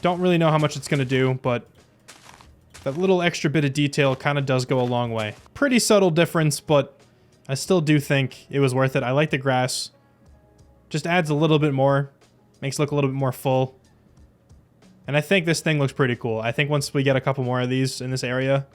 Don't really know how much it's going to do, but that little extra bit of detail kind of does go a long way. Pretty subtle difference, but I still do think it was worth it. I like the grass. Just adds a little bit more. Makes it look a little bit more full. And I think this thing looks pretty cool. I think once we get a couple more of these in this area,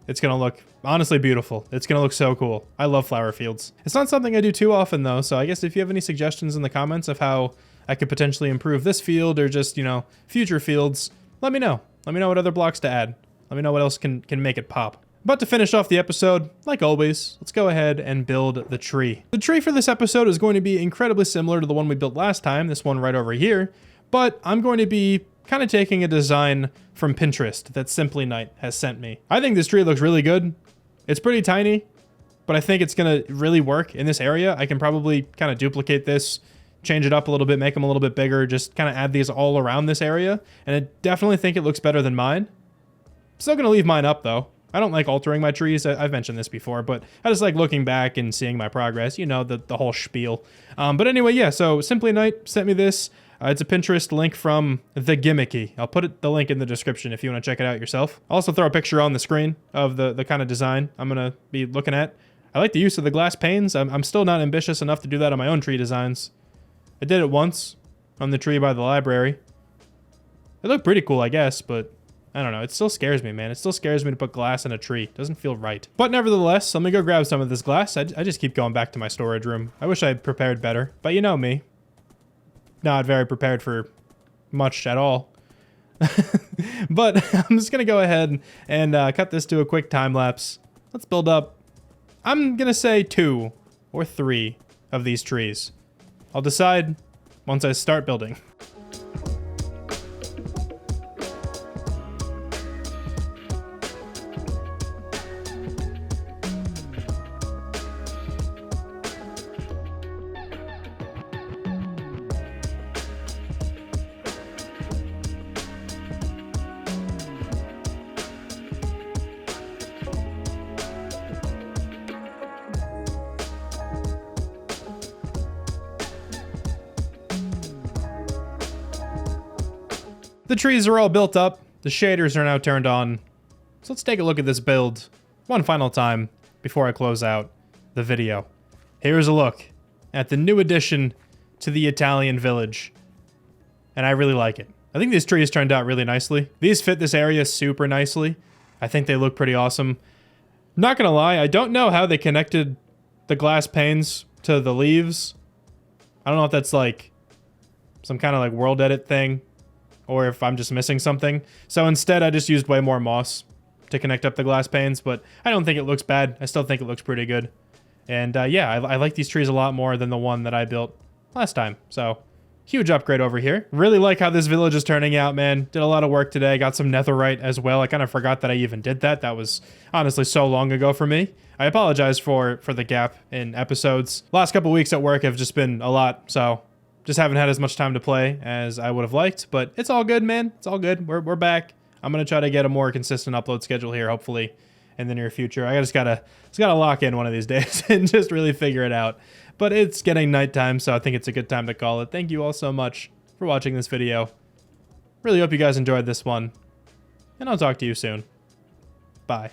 it's going to look honestly beautiful. It's going to look so cool. I love flower fields. It's not something I do too often, though, so I guess if you have any suggestions in the comments of how I could potentially improve this field or just, you know, future fields, let me know. Let me know what other blocks to add. Let me know what else can make it pop. But to finish off the episode, like always, let's go ahead and build the tree. The tree for this episode is going to be incredibly similar to the one we built last time, this one right over here, but I'm going to be kind of taking a design from Pinterest that Simply Knight has sent me. I think this tree looks really good. It's pretty tiny, but I think it's gonna really work in this area. I can probably kind of duplicate this, change it up a little bit, make them a little bit bigger, just kind of add these all around this area, and I definitely think it looks better than mine. Still gonna leave mine up though. I don't like altering my trees. I've mentioned this before, but I just like looking back and seeing my progress, you know, the whole spiel. But anyway, yeah, so Simply Knight sent me this. It's a Pinterest link from The Gimmicky. I'll put the link in the description if you want to check it out yourself. I'll also throw a picture on the screen of the kind of design I'm going to be looking at. I like the use of the glass panes. I'm still not ambitious enough to do that on my own tree designs. I did it once on the tree by the library. It looked pretty cool, I guess, but I don't know. It still scares me, man. It still scares me to put glass in a tree. It doesn't feel right. But nevertheless, let me go grab some of this glass. I just keep going back to my storage room. I wish I had prepared better, but you know me. Not very prepared for much at all. But I'm just going to go ahead and cut this to a quick time lapse. Let's build up, I'm going to say 2 or 3 of these trees. I'll decide once I start building. The trees are all built up, the shaders are now turned on, so let's take a look at this build one final time before I close out the video. Here's a look at the new addition to the Italian village, and I really like it. I think these trees turned out really nicely. These fit this area super nicely. I think they look pretty awesome. Not gonna lie, I don't know how they connected the glass panes to the leaves. I don't know if that's like some kind of like world edit thing, or if I'm just missing something. So instead, I just used way more moss to connect up the glass panes, but I don't think it looks bad. I still think it looks pretty good. And yeah, I like these trees a lot more than the one that I built last time. So huge upgrade over here. Really like how this village is turning out, man. Did a lot of work today. Got some netherite as well. I kind of forgot that I even did that. That was honestly so long ago for me. I apologize for the gap in episodes. Last couple weeks at work have just been a lot, so just haven't had as much time to play as I would have liked, but it's all good, man. It's all good. We're back. I'm gonna try to get a more consistent upload schedule here, hopefully, in the near future. I just gotta lock in one of these days and just really figure it out. But it's getting nighttime, so I think it's a good time to call it. Thank you all so much for watching this video. Really hope you guys enjoyed this one, and I'll talk to you soon. Bye.